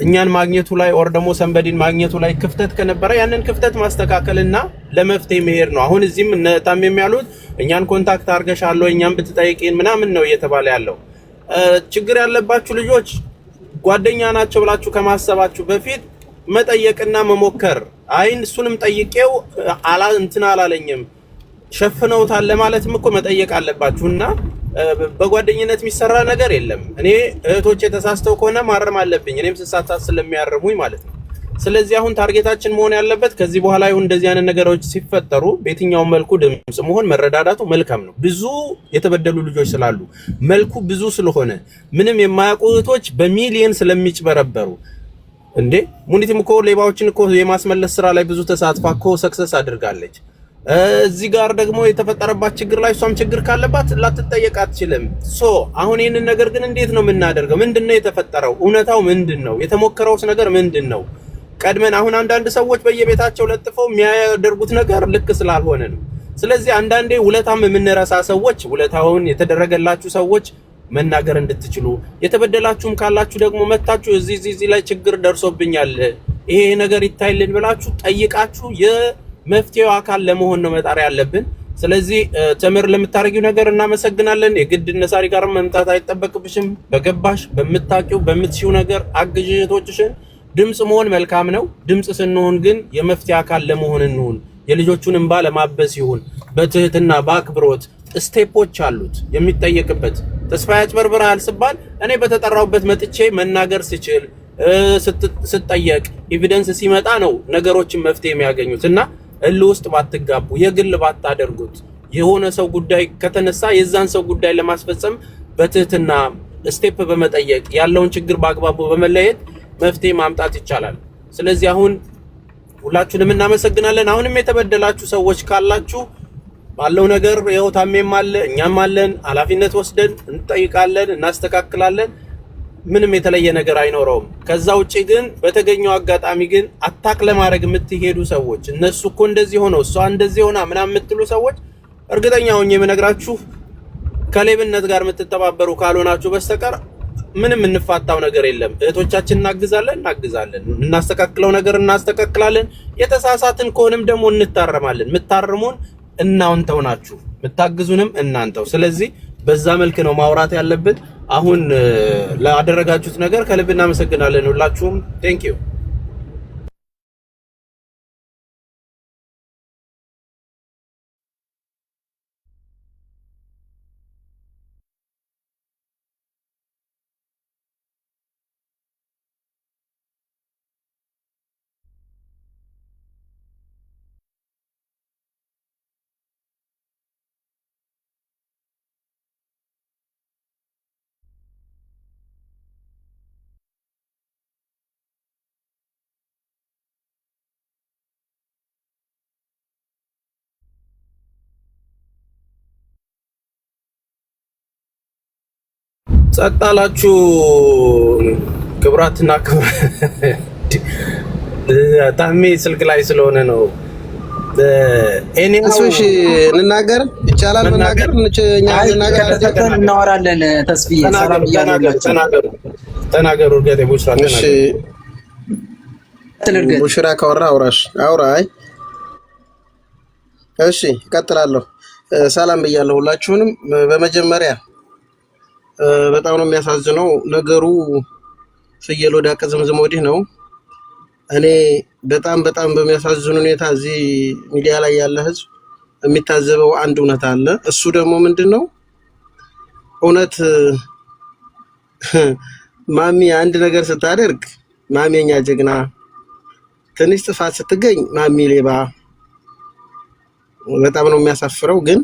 እኛን ማግኘቱ ላይ ኦር ደግሞ ሰንበዲን ማግኘቱ ላይ ክፍተት ከነበረ ያንን ክፍተት ማስተካከልና ለመፍትሄ መሄድ ነው። አሁን እዚህም ታም የሚያሉት እኛን ኮንታክት አድርገሻለሁ እኛን ብትጠይቂን ምናምን ነው እየተባለ ያለው። ችግር ያለባችሁ ልጆች ጓደኛ ናቸው ብላችሁ ከማሰባችሁ በፊት መጠየቅና መሞከር። አይን እሱንም ጠይቄው እንትን አላለኝም ሸፍነውታል ለማለትም እኮ መጠየቅ አለባችሁና በጓደኝነት የሚሰራ ነገር የለም። እኔ እህቶቼ ተሳስተው ከሆነ ማረም አለብኝ፣ እኔም ስሳሳት ስለሚያርሙኝ ማለት ነው። ስለዚህ አሁን ታርጌታችን መሆን ያለበት ከዚህ በኋላ ይሁን እንደዚህ አይነት ነገሮች ሲፈጠሩ በየትኛው መልኩ ድምጽ መሆን መረዳዳቱ መልካም ነው። ብዙ የተበደሉ ልጆች ስላሉ መልኩ ብዙ ስለሆነ ምንም የማያውቁ እህቶች በሚሊየን ስለሚጭበረበሩ እንዴ ሙኒትም እኮ ሌባዎችን እኮ የማስመለስ ስራ ላይ ብዙ ተሳትፋ እኮ ሰክሰስ አድርጋለች። እዚህ ጋር ደግሞ የተፈጠረባት ችግር ላይ እሷም ችግር ካለባት ላትጠየቅ አትችልም። አሁን ይሄንን ነገር ግን እንዴት ነው የምናደርገው? ምንድነው የተፈጠረው? እውነታው ምንድነው? የተሞከረውስ ነገር ምንድነው? ቀድመን አሁን አንዳንድ ሰዎች በየቤታቸው ለጥፈው የሚያደርጉት ነገር ልክ ስላልሆነ ነው። ስለዚህ አንዳንዴ ውለታም የምንረሳ ሰዎች ውለታውን የተደረገላችሁ ሰዎች መናገር እንድትችሉ፣ የተበደላችሁም ካላችሁ ደግሞ መታችሁ እዚህ ላይ ችግር ደርሶብኛል ይሄ ነገር ይታይልን ብላችሁ ጠይቃችሁ የመፍትሄው አካል ለመሆን ነው መጣር ያለብን። ስለዚህ ተምር ለምታረጊው ነገር እናመሰግናለን። የግድ ነሳሪ ጋር መምጣት አይጠበቅብሽም። በገባሽ በምታቂው በምትሽው ነገር አግዥ እህቶችሽን። ድምጽ መሆን መልካም ነው። ድምጽ ስንሆን ግን የመፍትሄ አካል ለመሆን እንሁን። የልጆቹን እንባ ለማበስ ይሁን በትህትና በአክብሮት ስቴፖች አሉት የሚጠየቅበት። ተስፋዬ አጭበርብረሃል ስባል እኔ በተጠራውበት መጥቼ መናገር ስችል ስጠየቅ ኤቪደንስ ሲመጣ ነው ነገሮችን መፍትሄ የሚያገኙት እና እልህ ውስጥ ባትጋቡ የግል ባታደርጉት። የሆነ ሰው ጉዳይ ከተነሳ የዛን ሰው ጉዳይ ለማስፈጸም በትህትና ስቴፕ በመጠየቅ ያለውን ችግር በአግባቡ በመለየት መፍትሄ ማምጣት ይቻላል። ስለዚህ አሁን ሁላችሁንም እናመሰግናለን። አሁንም የተበደላችሁ ሰዎች ካላችሁ ባለው ነገር ይኸው ታሜም አለ እኛም አለን፣ ኃላፊነት ወስደን እንጠይቃለን፣ እናስተካክላለን። ምንም የተለየ ነገር አይኖረውም። ከዛ ውጪ ግን በተገኘው አጋጣሚ ግን አታክ ለማድረግ የምትሄዱ ሰዎች እነሱ እኮ እንደዚህ ሆነው እሷ እንደዚህ ሆና ምናምን የምትሉ ሰዎች እርግጠኛ ሆኜ የምነግራችሁ ከሌብነት ጋር የምትተባበሩ ካልሆናችሁ በስተቀር ምንም እንፋታው ነገር የለም። እህቶቻችን እናግዛለን፣ እናስተካክለው ነገር እናስተካክላለን። የተሳሳትን ከሆነም ደግሞ እንታረማለን። የምታርሙን እናንተው ናችሁ፣ የምታግዙንም እናንተው። ስለዚህ በዛ መልክ ነው ማውራት ያለብን። አሁን ላደረጋችሁት ነገር ከልብ እናመሰግናለን ሁላችሁም። ቴንክ ዩ። ጸጣላችሁ ክብራትና ታሜ ስልክ ላይ ስለሆነ ነው። እሺ እንናገር ይቻላል። መናገር እናወራለን። ተስፋዬ ሰላም እያላችሁ ተናገሩ። እርገጤ ቡሽራ ተናገሩ። እሺ ቡሽራ ካወራ አውራ። እሺ እቀጥላለሁ። ሰላም ብያለሁ ሁላችሁንም። በመጀመሪያ በጣም ነው የሚያሳዝነው ነገሩ። ፍየል ወደ ቅዝምዝም ወዲህ ነው። እኔ በጣም በሚያሳዝን ሁኔታ እዚህ ሚዲያ ላይ ያለ ህዝብ የሚታዘበው አንድ እውነት አለ። እሱ ደግሞ ምንድነው? እውነት ማሚ አንድ ነገር ስታደርግ ማሚኛ ጀግና፣ ትንሽ ጥፋት ስትገኝ ማሚ ሌባ። በጣም ነው የሚያሳፍረው። ግን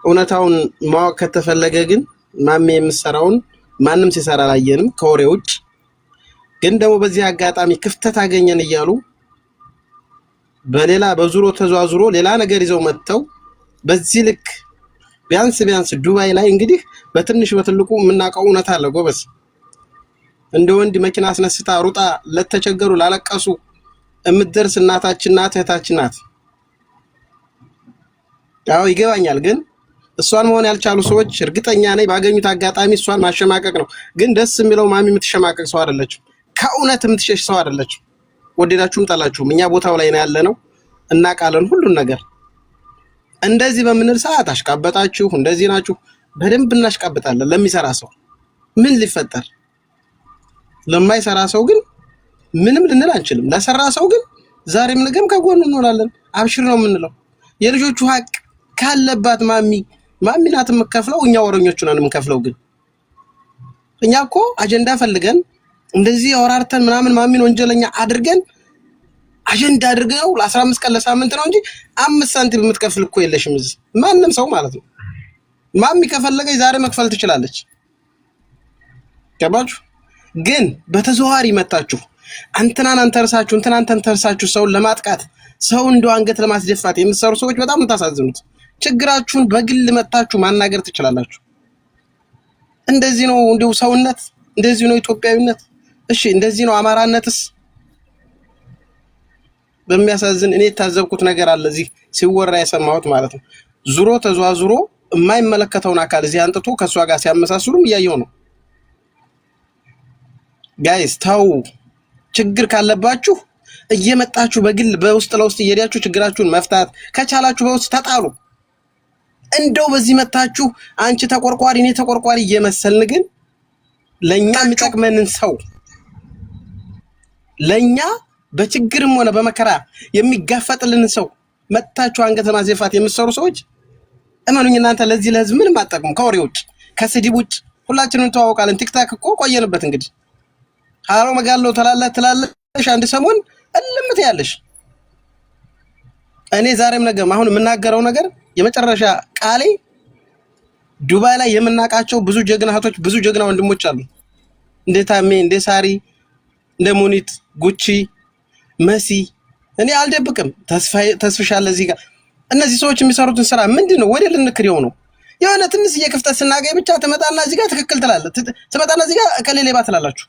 እውነታውን ማወቅ ከተፈለገ ግን ማሚ የምሰራውን ማንም ሲሰራ አላየንም ከወሬ ውጭ። ግን ደግሞ በዚህ አጋጣሚ ክፍተት አገኘን እያሉ በሌላ በዙሮ ተዟዙሮ ሌላ ነገር ይዘው መጥተው በዚህ ልክ ቢያንስ ዱባይ ላይ እንግዲህ በትንሽ በትልቁ የምናውቀው እውነት አለ ጎበዝ። እንደ ወንድ መኪና አስነስታ ሩጣ ለተቸገሩ ላለቀሱ የምትደርስ እናታችን ናት፣ እህታችን ናት። ያው ይገባኛል። ግን እሷን መሆን ያልቻሉ ሰዎች እርግጠኛ ነኝ ባገኙት አጋጣሚ እሷን ማሸማቀቅ ነው። ግን ደስ የሚለው ማሚ የምትሸማቀቅ ሰው አይደለችም። ከእውነት የምትሸሽ ሰው አይደለችም። ወደዳችሁም ጠላችሁም እኛ ቦታው ላይ ነው ያለነው፣ እናውቃለን ሁሉን ነገር። እንደዚህ በምንል ሰዓት አሽቃበጣችሁ እንደዚህ ናችሁ፣ በደንብ እናሽቃበጣለን። ለሚሰራ ሰው ምን ሊፈጠር፣ ለማይሰራ ሰው ግን ምንም ልንል አንችልም። ለሰራ ሰው ግን ዛሬም ነገም ከጎኑ እንሆናለን። አብሽር ነው የምንለው። የልጆቹ ሀቅ ካለባት ማሚ ናት የምከፍለው፣ እኛ ወረኞቹ ነን የምንከፍለው። ግን እኛ እኮ አጀንዳ ፈልገን እንደዚህ አወራርተን ምናምን ማሚን ወንጀለኛ አድርገን አጀንዳ አድርገው ለ15 ቀን ለሳምንት ነው እንጂ 5 ሳንቲም የምትከፍል እኮ የለሽም እዚህ ማንም ሰው ማለት ነው። ማሚ ከፈለገች ዛሬ መክፈል ትችላለች። ገባችሁ? ግን በተዘዋዋሪ መታችሁ እንትናን ተርሳችሁ ሰውን ለማጥቃት ሰው እንደው አንገት ለማስደፋት የምትሰሩ ሰዎች በጣም ታሳዝኑት። ችግራችሁን በግል መታችሁ ማናገር ትችላላችሁ። እንደዚህ ነው እንደው ሰውነት፣ እንደዚህ ነው ኢትዮጵያዊነት። እሺ እንደዚህ ነው አማራነትስ? በሚያሳዝን እኔ የታዘብኩት ነገር አለ እዚህ ሲወራ የሰማሁት ማለት ነው። ዙሮ ተዟዙሮ የማይመለከተውን አካል እዚህ አንጥቶ ከሷ ጋር ሲያመሳስሉም እያየው ነው። ጋይስ ታው ችግር ካለባችሁ እየመጣችሁ በግል በውስጥ ለውስጥ እየሄዳችሁ ችግራችሁን መፍታት ከቻላችሁ በውስጥ ተጣሉ። እንደው በዚህ መታችሁ አንቺ ተቆርቋሪ እኔ ተቆርቋሪ እየመሰልን ግን ለኛ የሚጠቅመንን ሰው ለኛ በችግርም ሆነ በመከራ የሚጋፈጥልን ሰው መጥታችሁ አንገት ማዘፋት የምትሰሩ ሰዎች እመኑኝ እናንተ ለዚህ ለህዝብ ምንም አትጠቅሙ። ከወሬ ውጭ ከስድብ ውጭ ሁላችንም እንተዋወቃለን። ቲክታክ እኮ ቆየንበት እንግዲህ ሃሮ መጋለው ትላለሽ አንድ ሰሞን እልምት ያለሽ እኔ ዛሬም ነገም አሁን የምናገረው ነገር የመጨረሻ ቃሌ ዱባይ ላይ የምናቃቸው ብዙ ጀግና እህቶች ብዙ ጀግና ወንድሞች አሉ። እንደ ታሜ እንደ ሳሪ እንደ ሙኒት ጉቺ መሲ እኔ አልደብቅም። ተስፍሻለ እዚህ ጋር እነዚህ ሰዎች የሚሰሩትን ስራ ምንድነው ወደ ልንክሪው ነው። የሆነ ትንሽ እየክፍተት ስናገኝ ብቻ ትመጣና እዚህ ጋር ትክክል ትላለህ። ትመጣና እዚህ ጋር ከሌሌባ ትላላችሁ።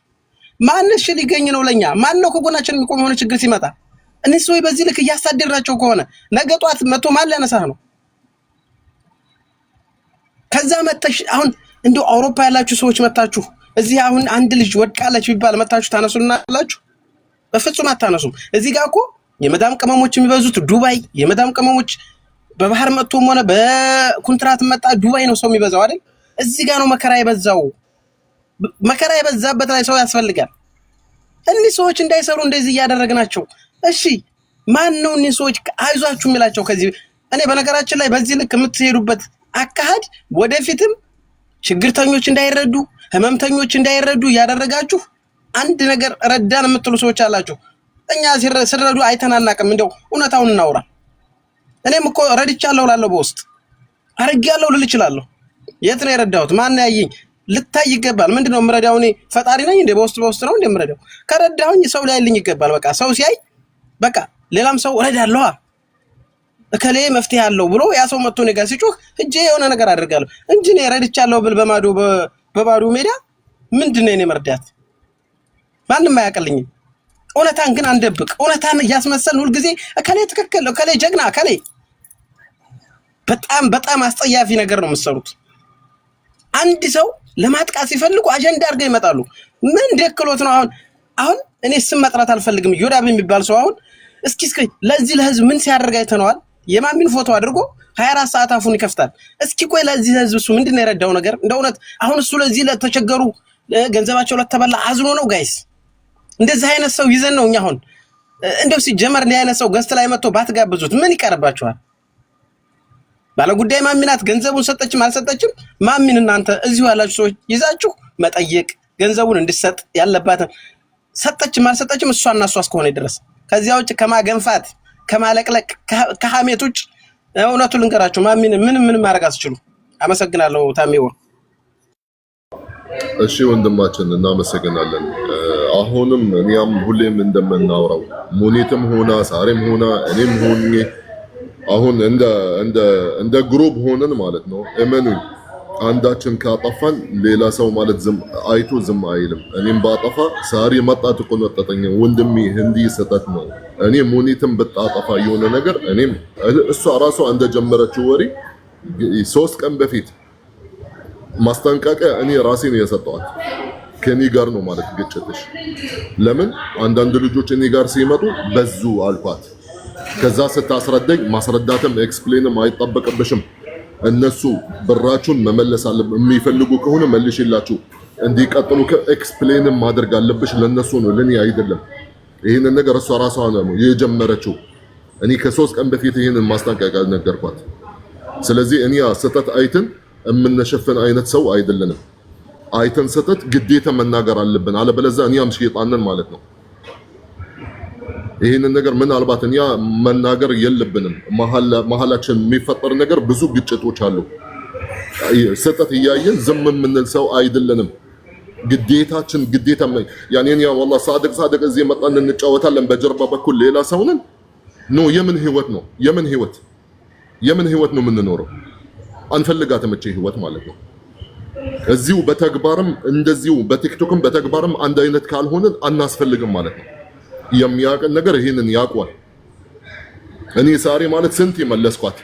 ማንሽ ሊገኝ ነው ለኛ? ማን ነው ከጎናችን የሚቆም የሆነ ችግር ሲመጣ? እነዚህ ሰዎች በዚህ ልክ እያሳደራቸው ከሆነ ነገ ጧት መጥቶ ማን ሊያነሳህ ነው? ከዛ መጥተሽ አሁን እንደው አውሮፓ ያላችሁ ሰዎች መጣችሁ እዚህ አሁን አንድ ልጅ ወድቃለች ቢባል መጣችሁ ታነሱና አላችሁ? በፍጹም አታነሱም። እዚህ ጋር እኮ የመዳም ቅመሞች የሚበዙት ዱባይ፣ የመዳም ቅመሞች በባህር መጥቶም ሆነ በኮንትራት መጣ ዱባይ ነው ሰው የሚበዛው አይደል? እዚህ ጋር ነው መከራ የበዛው። መከራ የበዛበት ላይ ሰው ያስፈልጋል። እነዚህ ሰዎች እንዳይሰሩ እንደዚህ እያደረግናቸው እሺ ማን ነው እነዚህ ሰዎች አይዟችሁ የሚላቸው? ከዚህ እኔ በነገራችን ላይ በዚህ ልክ የምትሄዱበት አካሄድ ወደፊትም ችግርተኞች እንዳይረዱ ህመምተኞች እንዳይረዱ ያደረጋችሁ አንድ ነገር ረዳን የምትሉ ሰዎች አላችሁ። እኛ ሲረዱ አይተናናቅም። እንደው እውነታውን እናውራ። እኔም እኮ ረድቻለሁ እላለሁ፣ በውስጥ አርጌያለሁ ልል እችላለሁ። የት ነው የረዳሁት? ማን ያየኝ? ልታይ ይገባል። ምንድነው የምረዳው? እኔ ፈጣሪ ነኝ እንደ በውስጥ ነው እንደ የምረዳው? ከረዳሁኝ ሰው ላይልኝ ይገባል። በቃ ሰው ሲያይ በቃ ሌላም ሰው እረዳለሁ እከሌ መፍትሄ አለው ብሎ ያ ሰው መጥቶ ነገ ሲጮህ እጄ የሆነ ነገር አድርጋለሁ እንጂ እኔ ረድቻለሁ ብል በባዶ ሜዳ ምንድነው እኔ መርዳት? ማንንም አያቀልኝም። እውነታን ግን አንደብቅ። እውነታን እያስመሰልን ሁሉ ጊዜ እከሌ ትክክል እከሌ ጀግና እከሌ በጣም አስጠያፊ ነገር ነው የምትሰሩት። አንድ ሰው ለማጥቃት ሲፈልጉ አጀንዳ አድርገው ይመጣሉ። ምን ደክሎት ነው? አሁን እኔ ስም መጥራት አልፈልግም። ዮዳብ የሚባል ሰው አሁን እስኪ ለዚህ ለህዝብ ምን ሲያደርግ አይተነዋል? የማሚን ፎቶ አድርጎ 24 ሰዓት አፉን ይከፍታል። እስኪ ቆይ ለዚህ ህዝብ እሱ ምንድነው የረዳው ነገር? እንደ እውነት አሁን እሱ ለዚህ ለተቸገሩ ገንዘባቸው ለተበላ አዝኖ ነው ጋይስ? እንደዚህ አይነት ሰው ይዘን ነው እኛ አሁን እንደው ሲጀመር እንዲህ አይነት ሰው ገስት ላይ መጥቶ ባትጋብዙት ምን ይቀርባችኋል? ባለጉዳይ ማሚናት ገንዘቡን ሰጠችም አልሰጠችም ማሚን እናንተ እዚሁ ያላችሁ ሰዎች ይዛችሁ መጠየቅ ገንዘቡን እንድትሰጥ ያለባት ሰጠችም አልሰጠችም እሷና እሷ እስከሆነ ድረስ ከዚያ ውጭ ከማገንፋት ከማለቅለቅ ከሐሜት ውጭ እውነቱን ልንገራችሁ ማሚን ምን ማድረግ አትችሉ። አመሰግናለሁ ታሚው። እሺ ወንድማችን እናመሰግናለን። አሁንም እኛም ሁሌም እንደምናወራው ሙኒትም ሆና ሳሬም ሆና እኔም ሆኜ አሁን እንደ ግሩፕ ሆነን ማለት ነው እመኑኝ አንዳችን ካጠፋን ሌላ ሰው ማለት አይቶ ዝም አይልም። እኔም ባጠፋ ሳሪ መጣ ተቆነጠጠኝ ወንድሜ ህንዲ ሰጠት ነው። እኔ ሙኒትም በጣጠፋ የሆነ ነገር እኔም እሷ ራሷ እንደጀመረችው ወሬ 3 ቀን በፊት ማስጠንቀቂያ እኔ ራሴ ነው የሰጠኋት። ከኔ ጋር ነው ማለት ግጭትሽ ለምን አንዳንድ ልጆች እኔ ጋር ሲመጡ በዙ አልኳት። ከዛ ስታስረዳኝ ማስረዳትም ኤክስፕሌንም አይጠበቅብሽም። እነሱ ብራችሁን መመለስ አለበት የሚፈልጉ ከሆነ መልሽላችሁ እንዲቀጥሉ ኤክስፕሌንም ማድረግ አለብሽ። ለነሱ ነው ለኔ አይደለም። ይሄንን ነገር እሷ ራሷ ነው የጀመረችው። እኔ ከ3 ቀን በፊት ይሄንን ማስጠንቀቂያ ነገርኳት። ስለዚህ እኔ ስህተት አይተን የምንሸፈን አይነት ሰው አይደለንም። አይተን ስህተት ግዴታ መናገር አለብን። አለበለዚያ እኛም ሸይጣንን ማለት ነው። ይሄንን ነገር ምናልባት እኛ መናገር የለብንም። መሀላችን የሚፈጠር ነገር ብዙ ግጭቶች አሉ። ስህተት እያየን ዝም የምንል ሰው አይደለንም። ግዴታችን ግዴታ ያኔ ያ والله ሳድቅ እዚህ መጣን እንጫወታለን በጀርባ በኩል ሌላ ሰው ነን ነው። የምን ህይወት ነው? የምን ህይወት ነው የምንኖረው? አንፈልጋትም እቺ ህይወት ማለት ነው። እዚሁ በተግባርም እንደዚሁ በቲክቶክም በተግባርም አንድ አይነት ካልሆነ አናስፈልግም ማለት ነው። የሚያቀን ነገር ይሄንን ያቋል። እኔ ሳሪ ማለት ስንት ይመለስኳት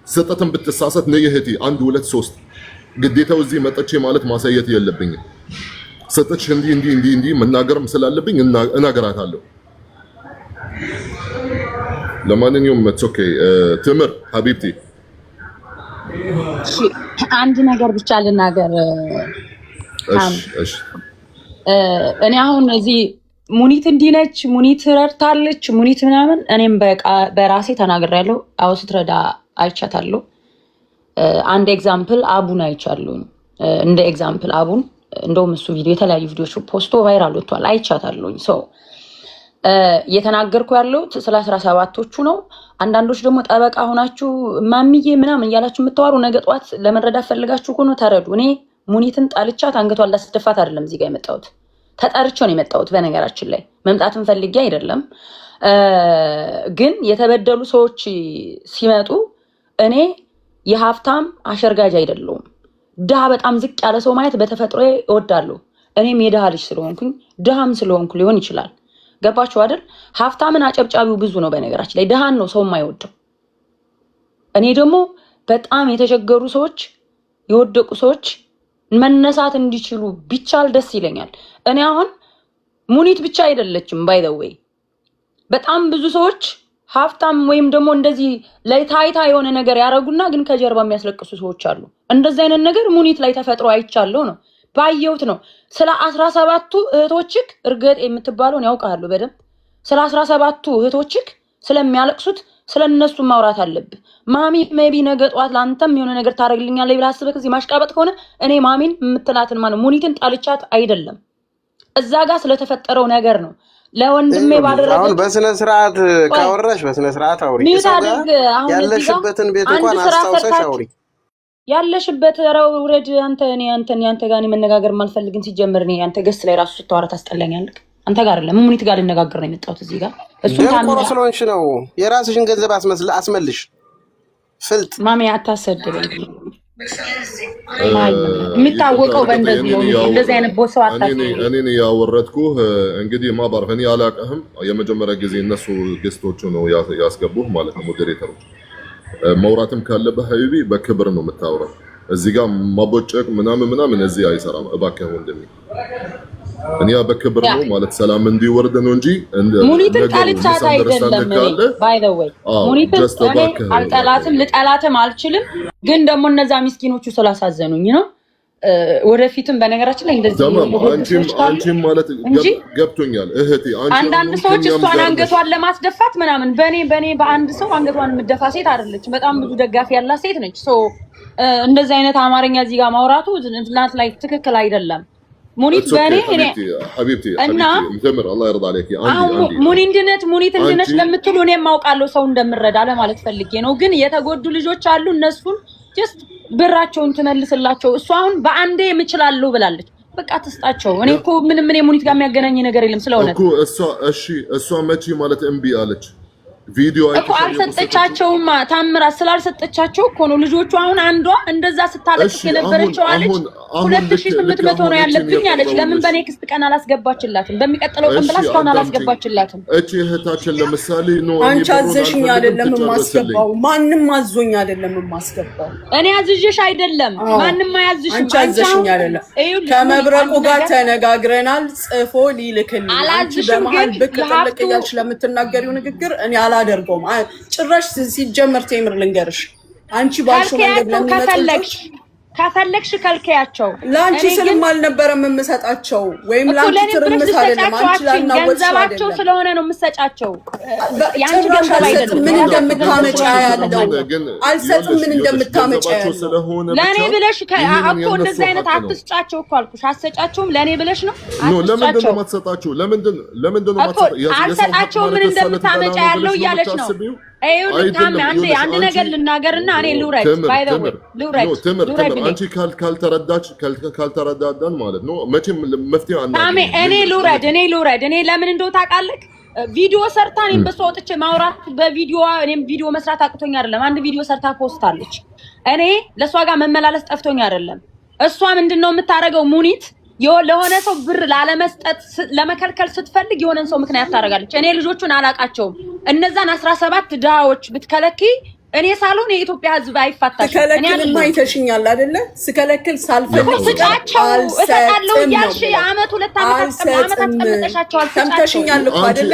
ስህተትን ብትሳሳት ነው እህቴ 1 2 3 ግዴታው እዚህ መጥቼ ማለት ማሳየት የለብኝም። ሰጠች እንዲህ መናገርም ስላለብኝ እናገራታለሁ። ለማንኛውም ኦኬ ትምር ሀቢብቲ አንድ ነገር ብቻ ልናገር። እሺ እኔ አሁን እዚህ ሙኒት እንዲነች ሙኒት ረድታለች ሙኒት ምናምን እኔም በራሴ ተናግሬያለሁ። አዎ ስትረዳ አይቻታለሁ። አንድ ኤግዛምፕል አቡን አይቻለሁ። እንደ ኤግዛምፕል አቡን እንደውም እሱ ቪዲዮ የተለያዩ ቪዲዮዎች ፖስቶ ቫይራል ወጥቷል። አይቻታለሁ። ሰው እየተናገርኩ ያለው ስለ 17ቶቹ ነው። አንዳንዶች ደግሞ ጠበቃ ሆናችሁ ማሚዬ ምናምን እያላችሁ የምታወሩ ነገ ጠዋት ለመረዳት ፈልጋችሁ ሆኖ ተረዱ። እኔ ሙኒትን ጣልቻት አንገቷን ላስደፋት አይደለም እዚህ ጋር የመጣሁት፣ ተጠርቼ ነው የመጣሁት። በነገራችን ላይ መምጣትን ፈልጌ አይደለም። ግን የተበደሉ ሰዎች ሲመጡ እኔ የሀብታም አሸርጋጅ አይደለሁም። ድሃ በጣም ዝቅ ያለ ሰው ማየት በተፈጥሮ እወዳለሁ። እኔም የድሃ ልጅ ስለሆንኩኝ ድሃም ስለሆንኩ ሊሆን ይችላል። ገባችሁ አይደል? ሀብታምን አጨብጫቢው ብዙ ነው። በነገራችን ላይ ድሃን ነው ሰው የማይወደው። እኔ ደግሞ በጣም የተቸገሩ ሰዎች የወደቁ ሰዎች መነሳት እንዲችሉ ቢቻል ደስ ይለኛል። እኔ አሁን ሙኒት ብቻ አይደለችም ባይ ዘ ዌይ በጣም ብዙ ሰዎች ሀብታም ወይም ደግሞ እንደዚህ ለታይታ የሆነ ነገር ያደረጉና ግን ከጀርባ የሚያስለቅሱ ሰዎች አሉ። እንደዚህ አይነት ነገር ሙኒት ላይ ተፈጥሮ አይቻለሁ ነው ባየሁት ነው። ስለ 17ቱ እህቶችክ እርግጥ የምትባለውን ያውቃሉ በደንብ። ስለ 17ቱ እህቶችክ ስለሚያለቅሱት ስለነሱ ማውራት አለብህ። ማሚ ሜቢ ነገ ጧት ላንተም የሆነ ነገር ታደርግልኛለህ ብለህ አስበህ ከዚህ ማሽቃበጥ ከሆነ እኔ ማሚን የምትላትን ማለት ሙኒትን ጣልቻት አይደለም። እዛ ጋር ስለተፈጠረው ነገር ነው። ለወንድሜ ባደረገው አሁን በስነ ስርዓት ካወራሽ በስነ ስርዓት አውሪ። ያለሽበትን ቤት እንኳን አስታውሰሽ አውሪ። ያለሽበት ረው ረድ አንተ ያንተ ጋር መነጋገር ማልፈልግን ሲጀምር እኔ አንተ ገስ ላይ ራሱ ስታወራ ታስጠላኛለህ። አንተ ጋር አይደለም ሙኒት ጋር ልነጋገር ነው የመጣሁት እዚህ ጋር። እሱን ታምራ ስለሆንሽ ነው። የራስሽን ገንዘብ አስመልሽ ፍልጥ ማሚ አታሰድበኝ። የሚታወቀው በእንደዚህ ነው። እንደዚህ አይነት ቦታው አታሰድበኝ። እኔ ያወረድኩህ እንግዲህ ማባርፍ እኔ አላውቅህም። የመጀመሪያ ጊዜ እነሱ ጌስቶቹ ነው ያስገቡህ ማለት ነው ሞዴሬተሮች። መውራትም ካለብህ ሀቢቢ በክብር ነው የምታወራው። እዚህ ጋር ማቦጨቅ ምናምን እዚህ አይሰራም። እባክህ ወንድሜ እኔ በክብር ነው ማለት ሰላም እንዲወርድ ነው እንጂ ሙኒትን ጣልቻት አይደለም። ባይ ዘ ዌይ ሙኒትን አልጠላትም ልጠላትም አልችልም። ግን ደግሞ እነዛ ምስኪኖቹ ስላሳዘኑኝ ነው። ወደፊትም በነገራችን ላይ እንደዚህ አንቺም ማለት ገብቶኛል እህቴ። አንዳንድ ሰዎች እሷን አንገቷን ለማስደፋት ምናምን በእኔ በአንድ ሰው አንገቷን የምደፋ ሴት አይደለችም። በጣም ብዙ ደጋፊ ያላት ሴት ነች። ሶ እንደዚህ አይነት አማርኛ እዚህ ጋር ማውራቱ እናት ላይ ትክክል አይደለም። ሙኒት በእኔ ሐቢብቲ እና ምተምር አላህ ይርዳ አለኪ ሙኒት እንድነች ለምትሉ እኔም አውቃለሁ ሰው እንደምረዳ ለማለት ፈልጌ ነው። ግን የተጎዱ ልጆች አሉ። እነሱን ጀስት ብራቸውን ትመልስላቸው። እሷ አሁን በአንዴ የምችላለሁ ብላለች። በቃ ተስጣቸው። እኔ እኮ ምንም የሙኒት ጋር የሚያገናኝ ነገር የለም ስለሆነ እኮ እሷ መቼ ማለት እምቢ አለች። ቪዲዮ እኮ አልሰጠቻቸውም። ታምራት ስላልሰጠቻቸው እኮ ነው ልጆቹ። አሁን አንዷ እንደዛ ስታለቅስ የነበረችው አለች 2800 ነው ያለብኝ አለች። ለምን በኔክስት ቀን አላስገባችላትም? በሚቀጥለው ቀን ብላ እስካሁን አላስገባችላትም። እቺ እህታችን ለምሳሌ ነው አንቺ አዘሽኝ አይደለም የማስገባው፣ ማንም አዞኝ አይደለም የማስገባው። እኔ አዝዤሽ አይደለም፣ ማንም አያዝሽም። አንቺ አዘሽኝ አይደለም። ከመብረቁ ጋር ተነጋግረናል። ጽፎ ሊልክልኝ አንቺ በመሃል ብቅ ጥልቅ እያልሽ ለምትናገሪው ንግግር እኔ አላደርገውም ጭራሽ። ሲጀመር ቴምር ልንገርሽ አንቺ ባልሽው መንገድ ለሚመጡልሽ ከፈለግሽ ከልከያቸው። ላንቺ ስልም አልነበረም የምሰጣቸው ወይም ላንቺ ትርምስ አይደለም። አንቺ ላናወጣው ገንዘባቸው ስለሆነ ነው የምሰጫቸው። ያንቺ ገንዘብ አይደለም። ምን እንደምታመጫ ያለው አልሰጥም። ምን እንደምታመጫ ያለው ለኔ ብለሽ እኮ እንደዚህ አይነት አትስጫቸው እኮ አልኩሽ። አትሰጫቸውም ለኔ ብለሽ ነው። ለምንድን ነው የማትሰጣቸው? ለምንድን ነው አልሰጣቸው? ምን እንደምታመጫ ያለው እያለች ነው። አንድ ነገር ልናገርና እኔ ልውረድ። ባይ ዘ ዌይ ልውረድ። አንቺ ካልተረዳዳን ማለት ነው መቼም መፍትሄ እኔ ልውረድ። እኔ ለምን እንደው ታውቃለህ ቪዲዮ ሰርታ እኔም በሷ ወጥቼ ማውራት በቪዲዮ እኔም ቪዲዮ መስራት አቅቶኝ አይደለም። አንድ ቪዲዮ ሰርታ ፖስት አለች። እኔ ለሷ ጋር መመላለስ ጠፍቶኝ አይደለም። እሷ ምንድነው የምታረገው? ሙኒት ለሆነ ሰው ብር ላለመስጠት ለመከልከል ስትፈልግ የሆነን ሰው ምክንያት ታደርጋለች። እኔ ልጆቹን አላቃቸውም። እነዛን 17 ድሃዎች ብትከለኪ እኔ ሳልሆን የኢትዮጵያ ሕዝብ አይፋታሽም። ስከለክል ማይተሽኛል አይደለ? ስከለክል ሳልፈልግ ስጫቸው እሰጣለሁ እያልሽ አመት 2 አመት አስቀምጠሻቸው ሰምተሽኛል እኮ አይደለ?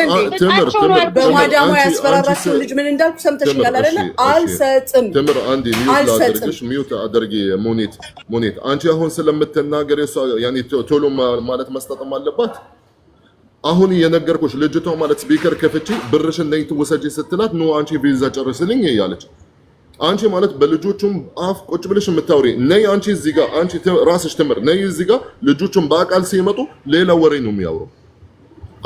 በማዳሙ ያስፈራራችው ልጅ ምን እንዳልኩ ሰምተሽኛል አይደለ? አልሰጥም። ትምር አንዴ ሚውት አድርጊ። ሙኒት አንቺ አሁን ስለምትናገር ያኔ ቶሎ ማለት መስጠትም አለባት። አሁን የነገርኩሽ ልጅቷ ማለት ስፒከር ከፍቼ ብርሽን ነይ ትወሰጂ ስትላት ኖ አንቺ ቪዛ ጨርስልኝ እያለች አንቺ ማለት በልጆቹም አፍ ቁጭ ብለሽ የምታወሪ ነይ አንቺ እዚህ ጋር አንቺ ራስሽ ትምር ነይ እዚህ ጋር ልጆቹም በአቃል ሲመጡ ሌላ ወሬ ነው የሚያወሩ።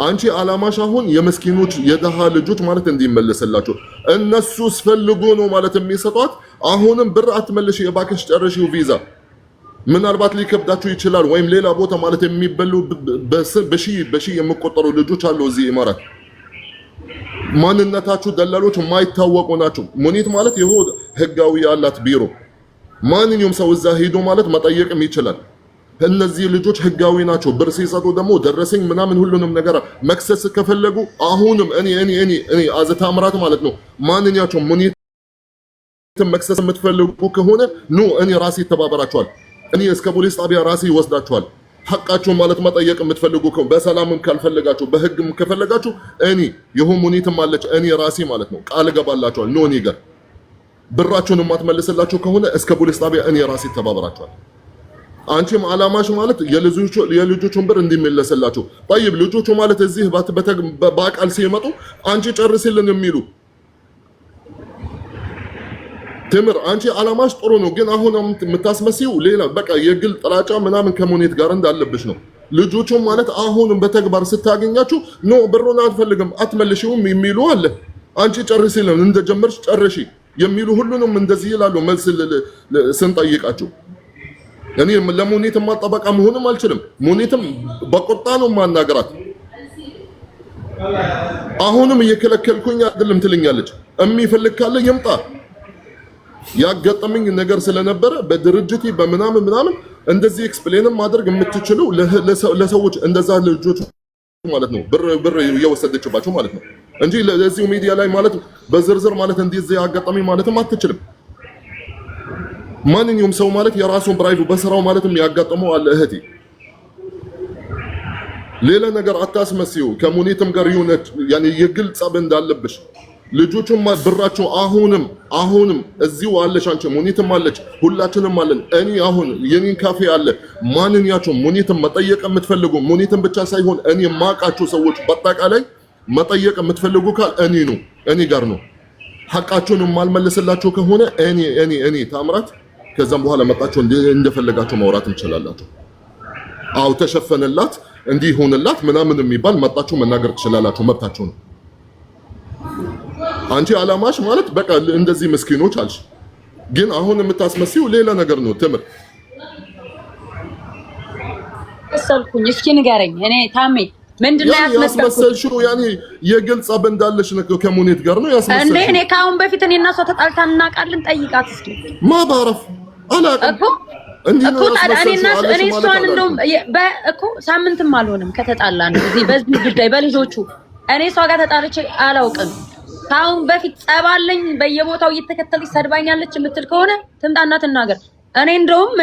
አንቺ አላማሽ አሁን የመስኪኖች የደሃ ልጆች ማለት እንዲመለስላቸው እነሱ ስፈልጉ ነው ማለት የሚሰጧት። አሁንም ብር አትመልሽ የባክሽ ጨርሺው ቪዛ ምናልባት ሊከብዳችሁ ይችላል ወይም ሌላ ቦታ ማለት የሚበሉ በሺ የሚቆጠሩ ልጆች አሉ እዚህ ኢማራት ማንነታችሁ ደላሎች የማይታወቁ ናቸው። ሙኒት ማለት ይሁን ህጋዊ ያላት ቢሮ ማንኛውም ሰው እዛ ሄዶ ማለት መጠየቅም ይችላል። እነዚህ ልጆች ህጋዊ ናቸው። ብር ሲሰጡ ደግሞ ደረሰኝ ምናምን ሁሉንም ነገር መክሰስ ከፈለጉ አሁንም እኔ አዘታ አምራት ማለት ነው ማንኛቸው ሙኒት መክሰስ የምትፈልጉ ከሆነ ኑ እኔ ራሴ ተባበራችኋል። እኔ እስከ ፖሊስ ጣቢያ ራሴ ይወስዳችኋል። ሐቃችሁ ማለት መጠየቅ የምትፈልጉ ከሆነ በሰላምም ካልፈለጋችሁ በህግም ከፈለጋችሁ እኔ ይሁን ሙኒትም አለች እኔ ራሴ ማለት ነው ቃል ገባላችኋል። ኖ ነገር ብራችሁን የማትመልስላችሁ ከሆነ እስከ ፖሊስ ጣቢያ እኔ ራሴ ተባበራችኋል። አንቺም አላማሽ ማለት የልጆቹን ብር እንዲመለስላችሁ طيب ልጆቹ ማለት እዚህ በአቃል ሲመጡ አንቺ ጨርስልን የሚሉ ትምር አንቺ አላማሽ ጥሩ ነው፣ ግን አሁን የምታስመስይው ሌላ በቃ የግል ጥላቻ ምናምን ከሙኒት ጋር እንዳለብሽ ነው። ልጆቹ ማለት አሁን በተግባር ስታገኛችሁ ኖ ብሩን አትፈልግም አትመልሺውም የሚሉ አለ። አንቺ ጨርሲልን እንደጀመርሽ ጨርሺ የሚሉ ሁሉንም እንደዚህ ይላሉ። መልስ ስንጠይቃችሁ እኔ ለሙኒት ማጠበቃ መሆንም አልችልም። ሙኒትም በቁጣ ነው ማናገራት። አሁንም እየከለከልኩኝ አይደለም ትልኛለች። የሚፈልግ ካለ ይምጣ። ያጋጠመኝ ነገር ስለነበረ በድርጅቴ በምናምን እንደዚህ ኤክስፕሌንም ማድረግ የምትችሉ ለሰዎች እንደዛ ልጆች ማለት ነው ብር እየወሰደችባቸው ማለት ነው እንጂ ለዚህ ሚዲያ ላይ ማለት በዝርዝር ማለት እንደዚህ ያጋጠመኝ ማለትም አትችልም። ማንኛውም ሰው ማለት የራሱን ብራይቭ በስራው ማለትም ያጋጠመው አለ። እህቴ ሌላ ነገር አታስመስዩ። ከሙኒትም ጋር ይሁንት ያኔ የግል ጸብ እንዳለብሽ ልጆቹም ብራቸው አሁንም እዚሁ አለሽ። አንቺ ሙኒትም አለች ሁላችንም አለን። እኔ አሁን የኔን ካፌ አለ ማንኛቸው ሙኒትም መጠየቅ የምትፈልጉ ሙኒትም ብቻ ሳይሆን እኔ ማቃቸው ሰዎች በአጠቃላይ መጠየቅ የምትፈልጉ ካል እኔ ጋር ነው። ሐቃቸውን የማልመልስላችሁ ከሆነ እኔ ታምራት ከዛም በኋላ መጣችሁ እንደፈለጋችሁ ማውራት እንችላላችሁ። አው ተሸፈነላት እንዲህ ሆነላት ምናምን የሚባል መጣችሁ መናገር ትችላላችሁ፣ መብታችሁ ነው። አንቺ አላማሽ ማለት በቃ እንደዚህ ምስኪኖች አልሽ፣ ግን አሁን የምታስመስዩ ሌላ ነገር ነው። ትምር እሰልኩኝ እስኪ ንገረኝ። እኔ ታሜ ምንድነው ያስመሰልሽው? ያኔ የግልጽ አብ እንዳለሽ ነው ከሙኒት ጋር ነው ያስመሰልሽው። እኔ ካሁን በፊት እኔና እሷ ተጣልተን እናውቃለን። ጠይቃት እስኪ ማባረፍ አላውቅም እኮ እኔ እሷን እንደውም እኮ ሳምንትም አልሆንም ከተጣላን እዚህ በዚህ ጉዳይ በልጆቹ እኔ እሷ ጋር ተጣልቼ አላውቅም። ካሁን በፊት ጸባለኝ በየቦታው እየተከተለች ሰድባኛለች የምትል ከሆነ ትምጣና ትናገር። እኔ እንደውም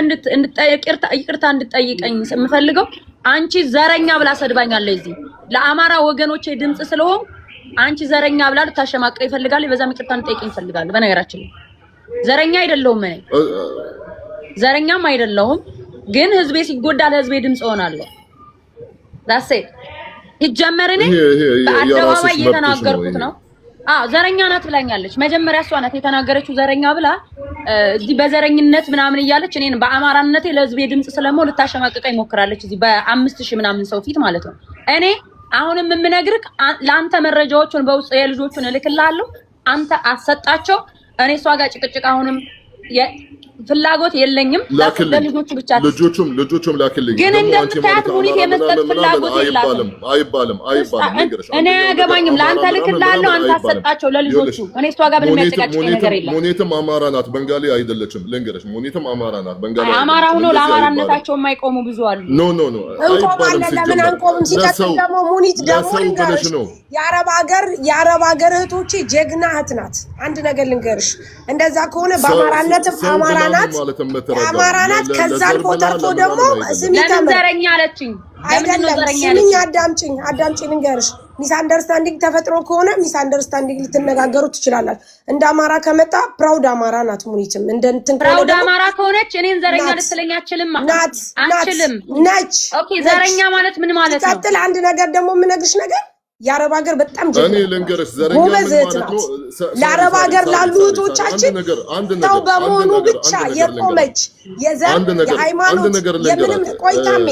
ይቅርታ እንድጠይቀኝ የምፈልገው አንቺ ዘረኛ ብላ ሰድባኛለች። እዚህ ለአማራ ወገኖቼ ድምጽ ስለሆን አንቺ ዘረኛ ብላ ልታሸማቀ ይፈልጋል። በዛም ይቅርታ እንድጠይቀኝ ይፈልጋል። በነገራችን ላይ ዘረኛ አይደለሁም፣ እኔ ዘረኛም አይደለሁም፣ ግን ህዝቤ ሲጎዳ ለህዝቤ ድምጽ ሆናለሁ። ዳሴ ይጀመር እኔ በአደባባይ እየተናገርኩት ነው። ዘረኛ ናት ብላኛለች። መጀመሪያ እሷ ናት የተናገረችው ዘረኛ ብላ እዚህ በዘረኝነት ምናምን እያለች እኔን በአማራነቴ ለህዝቤ ድምጽ ስለመሆን ልታሸማቀቀኝ ሞክራለች። እዚህ በ5000 ምናምን ሰው ፊት ማለት ነው። እኔ አሁንም የምነግርህ ለአንተ መረጃዎቹን በውስጥ የልጆቹን እልክልሃለሁ። አንተ አሰጣቸው። እኔ እሷ ጋር ጭቅጭቅ አሁንም ፍላጎት የለኝም። ለልጆቹ ብቻ ልጆቹም ላክልኝ። ግን እንደምታያት ሙኒት የመስጠት ፍላጎት የላትም። አይባልም እኔ አያገባኝም። ለአንተ ልክልሃለሁ፣ አንተ አሰጣቸው ለልጆቹ። እኔ እሷ ጋር ምንም የሚያጨቃጭቅ ነገር የለም። ሙኒትም አማራ ናት፣ በንጋሊ አይደለችም። ልንገርሽ፣ ሙኒትም አማራ ናት፣ በንጋሊ አማራ ሆኖ ለአማራነታቸው የማይቆሙ ብዙ አሉ። ኖ እንቆማለን። ለምን አንቆምም? ሲቀጥል ደግሞ ሙኒት ደግሞ የአረብ ሀገር እህቶቼ ጀግና እህት ናት። አንድ ነገር ልንገርሽ፣ እንደዛ ከሆነ በአማራነትም አማራ አማራ ናት። ከዛ አልፎ ተርፎ ደግሞ ስሚ ተመረኛ አለችኝ። አይደለም ስሚኝ፣ አዳምጪኝ ልንገርሽ። ሚስ አንደርስታንዲንግ ተፈጥሮ ከሆነ ሚስ አንደርስታንዲንግ ልትነጋገሩ ትችላላችሁ። እንደ አማራ ከመጣ ፕራውድ አማራ ናት ሙኒትም እንደ እንትን ፕራውድ አማራ ከሆነች እኔን ዘረኛ ልትለኝ አትችልም። አትችልም ነች። ኦኬ ዘረኛ ማለት ምን ማለት ነው? ቀጥል። አንድ ነገር ደግሞ የምነግርሽ ነገር የአረብ ሀገር በጣም እኔ ልንገርሽ ዘረኛ ምን ማለት ነው? ለአረብ ሀገር ላሉ እህቶቻችን ሰው በመሆኑ ብቻ የቆመች የዘር የሃይማኖት የምንም ቆይታሜ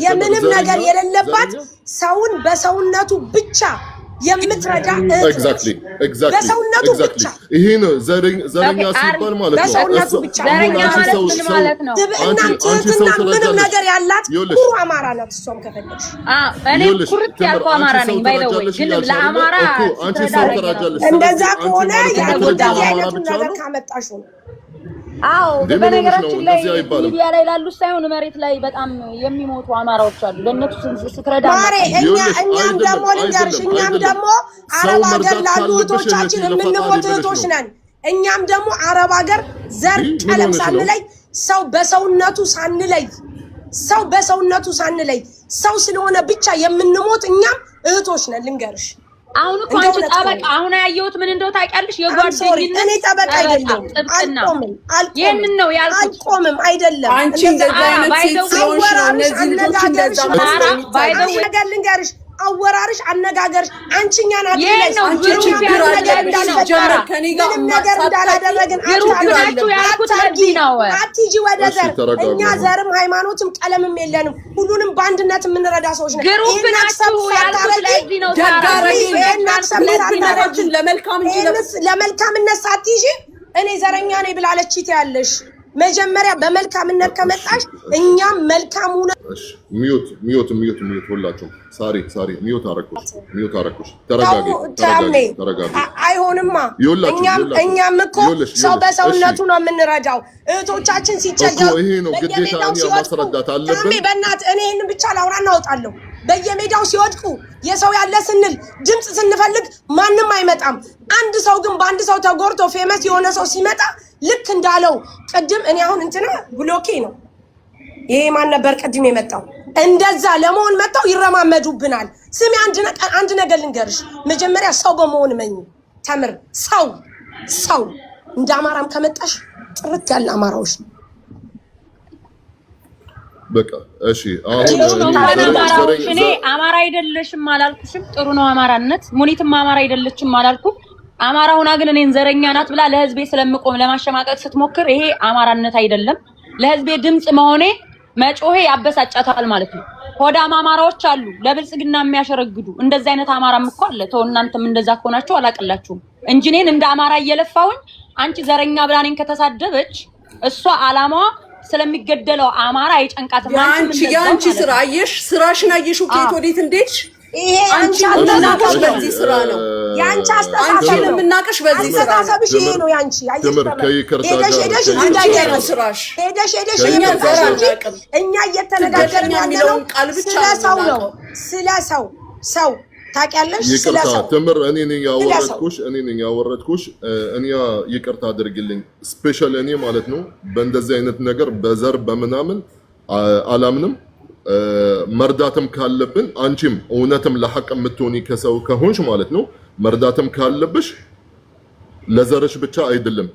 የምንም ነገር የሌለባት ሰውን በሰውነቱ ብቻ የምትረዳ ኤግዛክትሊ በሰውነቱ ብቻ ይሄ ነው ዘረኛ ሲባል ማለት ነው። በሰውነቱ ብቻ ዘረኛ ማለት ነው። ትህትና ምንም ነገር ያላት ኩሩ አማራ ናት። እሷም ከፈለግሽ እኔ ኩርት ያልኩ አማራ ነኝ። ባይደው ግን ለአማራ አንቺ ሰው ተራጃለሽ። እንደዛ ከሆነ ያጎዳይ አይነቱ ነገር ካመጣሽ ነው። አዎ በነገራችን ላይ ሚዲያ ላይ ላሉ ሳይሆን መሬት ላይ በጣም የሚሞቱ አማራዎች አሉ። ለነሱ ስትረዳ እኛም ደግሞ ልንገርሽ፣ እኛም ደግሞ አረብ ሀገር ላሉ እህቶቻችን የምንሞት እህቶች ነን። እኛም ደግሞ አረብ ሀገር ዘር ቀለም ሳንለይ ሰው በሰውነቱ ሳንለይ ሰው ስለሆነ ብቻ የምንሞት እኛም እህቶች ነን። ልንገርሽ አሁን እኮ አንቺ ጠበቃ አሁን ያየሁት ምን እንደው ታውቂያለሽ? የጓደኝነት እኔ ጠበቃ አይደለም አልቆምም ይሄንን ነው ያልኩት። አልቆምም አይደለም አንቺ እንደዛ አይነት ሴት ስለሆንሽ ነው እነዚህ ልጆች እንደዛ ነገር ልንገርሽ፣ አወራርሽ አነጋገርሽ አንቺኛን አትለሽ አንቺ ችግር ጀመር ከኔ ጋር ነገር እንዳላደረግን አትጂ ወደ ዘር። እኛ ዘርም ሃይማኖትም ቀለምም የለንም። ሁሉንም በአንድነት የምንረዳ ሰዎች ነን። ግሩፕ ናችሁ ያልኩት ለዚህ ነው። ለመልካምነት ሳትይዢ እኔ ዘረኛ ነኝ ብላለች ትያለሽ። መጀመሪያ በመልካምነት ከመጣሽ እኛም መልካም ሆነ ሚዩት ሁላችሁ ሳሪ ሚዩት አረኩሽ። ተረጋጊ። አይሆንማ። እኛም እኮ ሰው በሰውነቱ ነው የምንረዳው። እህቶቻችን ሲቸገሩ ይሄ ነው ግዴታ ማስረዳት አለብን። በእናትህ እኔ ይሄን ብቻ ላውራ እናወጣለሁ። በየሜዳው ሲወድቁ የሰው ያለ ስንል ድምጽ ስንፈልግ ማንም አይመጣም። አንድ ሰው ግን በአንድ ሰው ተጎርቶ ፌመስ የሆነ ሰው ሲመጣ ልክ እንዳለው ቅድም እኔ አሁን እንትና ብሎኬ ነው ይሄ ማን ነበር ቅድም የመጣው እንደዛ ለመሆን መጣው ይረማመዱብናል። ስሚ አንድ ነገር ልንገርሽ፣ መጀመሪያ ሰው በመሆን መኝ ተምር። ሰው እንደ አማራም ከመጣሽ ጥርት ያለ አማራዎች በቃ እሺ። አሁን እኔ አማራ አይደለሽም አላልኩሽም። ጥሩ ነው አማራነት። ሙኒትም አማራ አይደለችም አላልኩም። አማራ ሆና ግን እኔን ዘረኛ ናት ብላ ለህዝቤ ስለምቆም ለማሸማቀቅ ስትሞክር ይሄ አማራነት አይደለም። ለህዝቤ ድምጽ መሆኔ መጮሄ ያበሳጫታል ማለት ነው። ሆዳም አማራዎች አሉ ለብልጽግና የሚያሸረግዱ። እንደዚህ አይነት አማራም እኮ አለ። ተው እናንተም እንደዛ ከሆናችሁ አላቅላችሁም እንጂ እኔን እንደ አማራ እየለፋውኝ አንቺ ዘረኛ ብላ እኔን ከተሳደበች እሷ አላማዋ ስለሚገደለው አማራ አይጨንቃትም። ያንቺ ስራ አየሽ፣ ስራሽን አየሽው ከየት ወዴት እንዴት ይሄ አንቺ አስተሳሰብሽ በዚህ ስራ ነው። ያንቺ አስተሳሰብ የምናቀሽ በዚህ ስራ ነው። ይሄ ነው ያንቺ ሄደሽ እኛ እየተነጋገርን ያለነው ስለ ሰው ነው። ስለ ሰው ታውቂያለሽ። ስለ ሰው ትምር እኔ ነኝ ያወረድኩሽ። እኔ ይቅርታ አድርግልኝ። ስፔሻል እኔ ማለት ነው በእንደዚህ አይነት ነገር በዘር በምናምን አላምንም። መርዳትም ካለብን አንቺም እውነትም ለሐቅ የምትሆኒ ከሰው ከሆንሽ ማለት ነው መርዳትም ካለብሽ ለዘርሽ ብቻ አይደለም።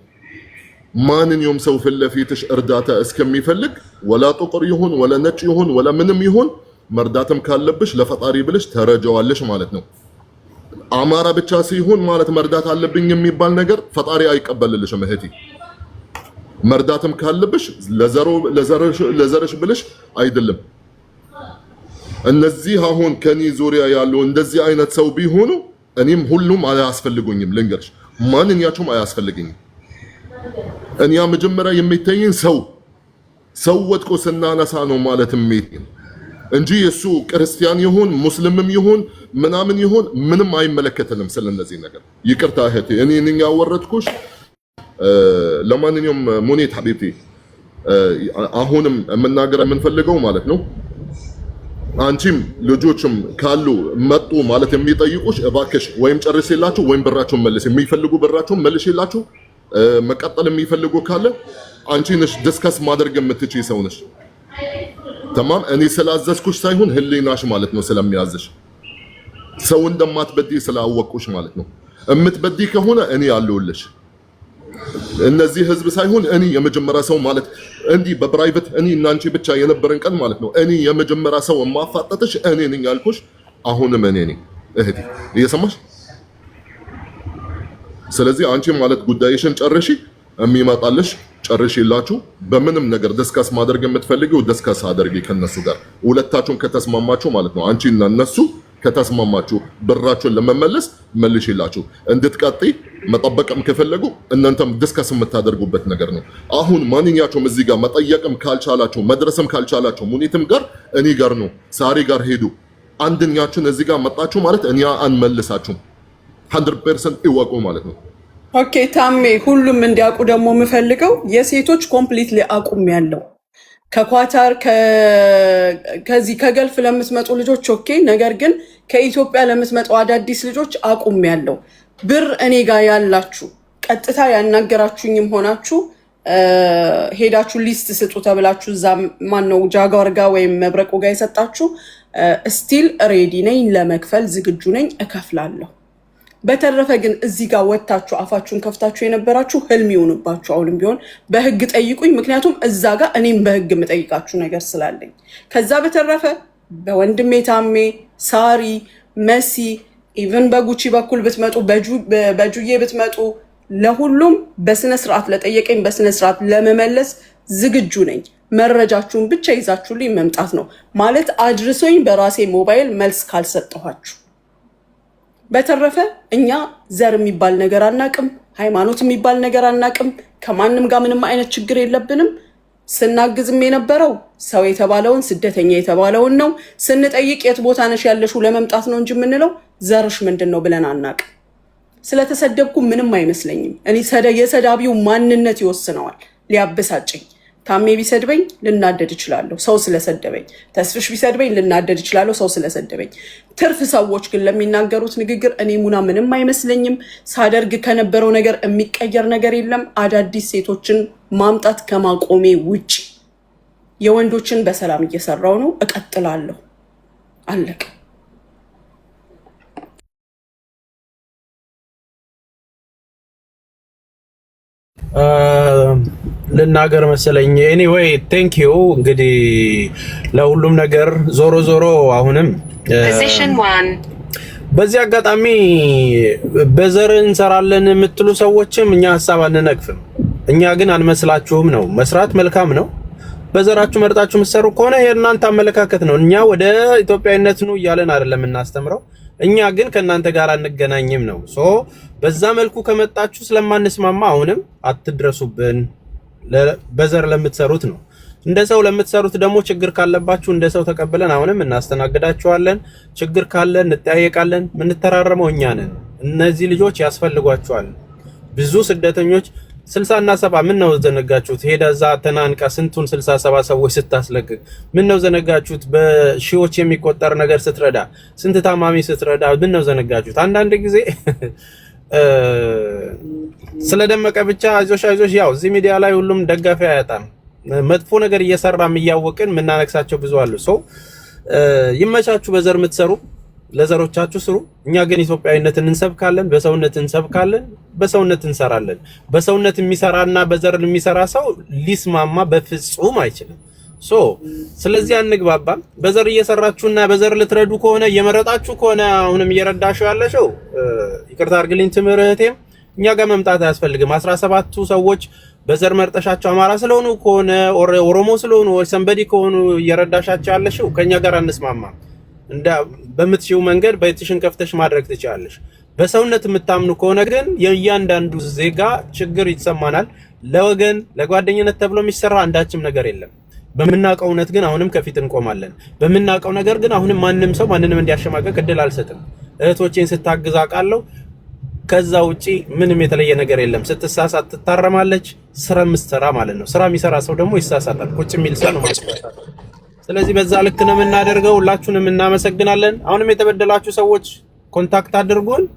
ማንኛውም ሰው ፊት ለፊትሽ እርዳታ እስከሚፈልግ ወላ ጥቁር ይሁን ወላ ነጭ ይሁን ወላ ምንም ይሁን መርዳትም ካለብሽ ለፈጣሪ ብለሽ ተረጃዋለሽ ማለት ነው። አማራ ብቻ ሲሆን ማለት መርዳት አለብኝ የሚባል ነገር ፈጣሪ አይቀበልልሽም እህቴ። መርዳትም ካለብሽ ለዘርሽ ብለሽ አይደለም። እነዚህ አሁን ከኒ ዙሪያ ያለው እንደዚህ አይነት ሰው ቢሆኑ እኔም ሁሉም አያስፈልጉኝም። ልንገርሽ ማንኛቸውም አያስፈልገኝም። እኔ መጀመሪያ የሚታየኝ ሰው ወጥቆ ስናነሳ ነው ማለት እንጂ እሱ ክርስቲያን ይሁን ሙስሊምም ይሁን ምናምን ይሁን ምንም አይመለከተንም ስለነዚህ ነገር። ይቅርታ እህቴ እኔ ነኝ ያወረድኩሽ። ለማንኛውም ሙኒት ሐቢብቲ አሁንም መናገር የምንፈልገው ማለት ነው አንቺም ልጆችም ካሉ መጡ ማለት የሚጠይቁሽ እባክሽ ወይም ጨርሴላችሁ ወይም ብራችሁን መልስ። የሚፈልጉ ብራችሁን መልሽላችሁ። መቀጠል የሚፈልጉ ካለ አንቺ ነሽ ዲስከስ ማድረግ የምትችይ ሰው ነሽ። ተማም እኔ ስላዘዝኩሽ ሳይሆን ህሊናሽ ማለት ነው ስለሚያዝሽ። ሰው እንደማትበድይ ስላወቅኩሽ ማለት ነው። እምትበድይ ከሆነ እኔ አለሁልሽ። እነዚህ ህዝብ ሳይሆን እኔ የመጀመሪያ ሰው ማለት እንዲህ በፕራይቬት እኔ እና አንቺ ብቻ የነበረን ቀን ማለት ነው። እኔ የመጀመሪያ ሰው የማፋጠጥሽ እኔ ነኝ ያልኩሽ። አሁንም እኔ ነኝ እህቴ፣ እየሰማሽ? ስለዚህ አንቺ ማለት ጉዳይሽን ጨርሺ፣ የሚመጣልሽ ጨርሺላችሁ። በምንም ነገር ዲስከስ ማድረግ የምትፈልጊው ዲስከስ አድርጊ ከነሱ ጋር። ሁለታችሁም ከተስማማችሁ ማለት ነው፣ አንቺና እነሱ ከተስማማችሁ ብራችሁን ለመመለስ መልሽላችሁ። እንድትቀጥይ መጠበቅም ከፈለጉ እናንተም ዲስከስ የምታደርጉበት ነገር ነው። አሁን ማንኛቸውም እዚህ ጋር መጠየቅም ካልቻላችሁ መድረስም ካልቻላችሁ ሙኒትም ጋር እኔ ጋር ነው ሳሪ ጋር ሄዱ። አንድኛችን እዚህ ጋር መጣችሁ ማለት እኛ አንመልሳችሁም። 100% ይወቁ ማለት ነው። ኦኬ ታሜ፣ ሁሉም እንዲያውቁ ደግሞ የምፈልገው የሴቶች ኮምፕሊትሊ አቁም ያለው ከኳታር ከዚህ ከገልፍ ለምትመጡ ልጆች ኦኬ። ነገር ግን ከኢትዮጵያ ለምትመጡ አዳዲስ ልጆች አቁም ያለው ብር እኔ ጋር ያላችሁ ቀጥታ ያናገራችሁኝም ሆናችሁ ሄዳችሁ ሊስት ስጡ ተብላችሁ እዛ ማነው ጃጓር ጋር ወይም መብረቁ ጋር የሰጣችሁ ስቲል ሬዲ ነኝ ለመክፈል ዝግጁ ነኝ፣ እከፍላለሁ። በተረፈ ግን እዚህ ጋር ወጥታችሁ አፋችሁን ከፍታችሁ የነበራችሁ ህልም ይሆንባችሁ። አሁንም ቢሆን በህግ ጠይቁኝ፣ ምክንያቱም እዛ ጋር እኔም በህግ የምጠይቃችሁ ነገር ስላለኝ። ከዛ በተረፈ በወንድሜ ታሜ፣ ሳሪ፣ መሲ ኢቨን በጉቺ በኩል ብትመጡ በጁዬ ብትመጡ ለሁሉም በስነ ስርዓት ለጠየቀኝ በስነ ስርዓት ለመመለስ ዝግጁ ነኝ። መረጃችሁን ብቻ ይዛችሁልኝ መምጣት ነው ማለት አድርሶኝ በራሴ ሞባይል መልስ ካልሰጠኋችሁ። በተረፈ እኛ ዘር የሚባል ነገር አናቅም፣ ሃይማኖት የሚባል ነገር አናቅም። ከማንም ጋር ምንም አይነት ችግር የለብንም። ስናግዝም የነበረው ሰው የተባለውን ስደተኛ የተባለውን ነው። ስንጠይቅ የት ቦታ ነሽ ያለሽው ለመምጣት ነው እንጂ የምንለው ዘርሽ ምንድን ነው ብለን አናቅም። ስለተሰደብኩ ምንም አይመስለኝም። እኔ የሰዳቢው ማንነት ይወስነዋል ሊያበሳጭኝ። ታሜ ቢሰድበኝ ልናደድ እችላለሁ ሰው ስለሰደበኝ። ተስፍሽ ቢሰድበኝ ልናደድ እችላለሁ ሰው ስለሰደበኝ። ትርፍ ሰዎች ግን ለሚናገሩት ንግግር እኔ ሙና ምንም አይመስለኝም። ሳደርግ ከነበረው ነገር የሚቀየር ነገር የለም። አዳዲስ ሴቶችን ማምጣት ከማቆሜ ውጭ የወንዶችን በሰላም እየሰራው ነው፣ እቀጥላለሁ። አለቀ። ልናገር መሰለኝ። ኤኒዌይ ቴንክ ዩ እንግዲህ ለሁሉም ነገር ዞሮ ዞሮ አሁንም በዚህ አጋጣሚ በዘር እንሰራለን የምትሉ ሰዎችም እኛ ሀሳብ አንነቅፍም። እኛ ግን አንመስላችሁም ነው። መስራት መልካም ነው። በዘራችሁ መርጣችሁ የምትሰሩ ከሆነ የእናንተ አመለካከት ነው። እኛ ወደ ኢትዮጵያዊነት ነው እያለን አይደለም እናስተምረው። እኛ ግን ከእናንተ ጋር አንገናኝም ነው። ሶ በዛ መልኩ ከመጣችሁ ስለማንስማማ አሁንም አትድረሱብን። በዘር ለምትሰሩት ነው። እንደ ሰው ለምትሰሩት ደግሞ ችግር ካለባችሁ እንደ ሰው ተቀብለን አሁንም እናስተናግዳችኋለን። ችግር ካለ እንጠያየቃለን። የምንተራረመው እኛ ነን። እነዚህ ልጆች ያስፈልጓቸዋል። ብዙ ስደተኞች 60 እና 70 ምን ነው ዘነጋችሁት? ሄዳ እዛ ተናንቃ ስንቱን 60 70 ሰዎች ስታስለቅቅ ምን ነው ዘነጋችሁት? በሺዎች የሚቆጠር ነገር ስትረዳ፣ ስንት ታማሚ ስትረዳ ምን ነው ዘነጋችሁት? አንዳንድ ጊዜ ስለደመቀ ብቻ አይዞሽ አይዞሽ። ያው እዚህ ሚዲያ ላይ ሁሉም ደጋፊ አያጣም። መጥፎ ነገር እየሰራም እያወቅን ምናነክሳቸው ብዙ አሉ። ሶ ይመቻችሁ። በዘር የምትሰሩ ለዘሮቻችሁ ስሩ። እኛ ግን ኢትዮጵያዊነትን እንሰብካለን፣ በሰውነት እንሰብካለን፣ በሰውነት እንሰራለን። በሰውነት የሚሰራና በዘር የሚሰራ ሰው ሊስማማ በፍጹም አይችልም። ሶ ስለዚህ አንግባባም። በዘር እየሰራችሁና በዘር ልትረዱ ከሆነ እየመረጣችሁ ከሆነ አሁንም እየረዳችሁ ያለሽው ይቅርታ አድርግልኝ ትምህርቴም እኛ ጋር መምጣት አያስፈልግም። 17ቱ ሰዎች በዘር መርጠሻቸው አማራ ስለሆኑ ከሆነ ኦሮሞ ስለሆኑ ወይ ሰንበዲ ከሆኑ እየረዳሻቸው ያለሽው ከኛ ጋር አንስማማም። እንደ በምትሽው መንገድ በእትሽን ከፍተሽ ማድረግ ትችላለሽ። በሰውነት የምታምኑ ከሆነ ግን የእያንዳንዱ ዜጋ ችግር ይሰማናል። ለወገን ለጓደኝነት ተብሎ የሚሰራ አንዳችም ነገር የለም። በምናውቀው እውነት ግን አሁንም ከፊት እንቆማለን። በምናውቀው ነገር ግን አሁንም ማንም ሰው ማንንም እንዲያሸማቀቅ እድል አልሰጥም። እህቶቼን ስታግዝ አውቃለሁ። ከዛ ውጪ ምንም የተለየ ነገር የለም። ስትሳሳት ትታረማለች። ስራ ምስተራ ማለት ነው። ስራ የሚሰራ ሰው ደግሞ ይሳሳታል። ቁጭ የሚል ሰው ነው ማስፈታት። ስለዚህ በዛ ልክ ነው የምናደርገው። ሁላችሁንም እናመሰግናለን። አሁንም የተበደላችሁ ሰዎች ኮንታክት አድርጉን።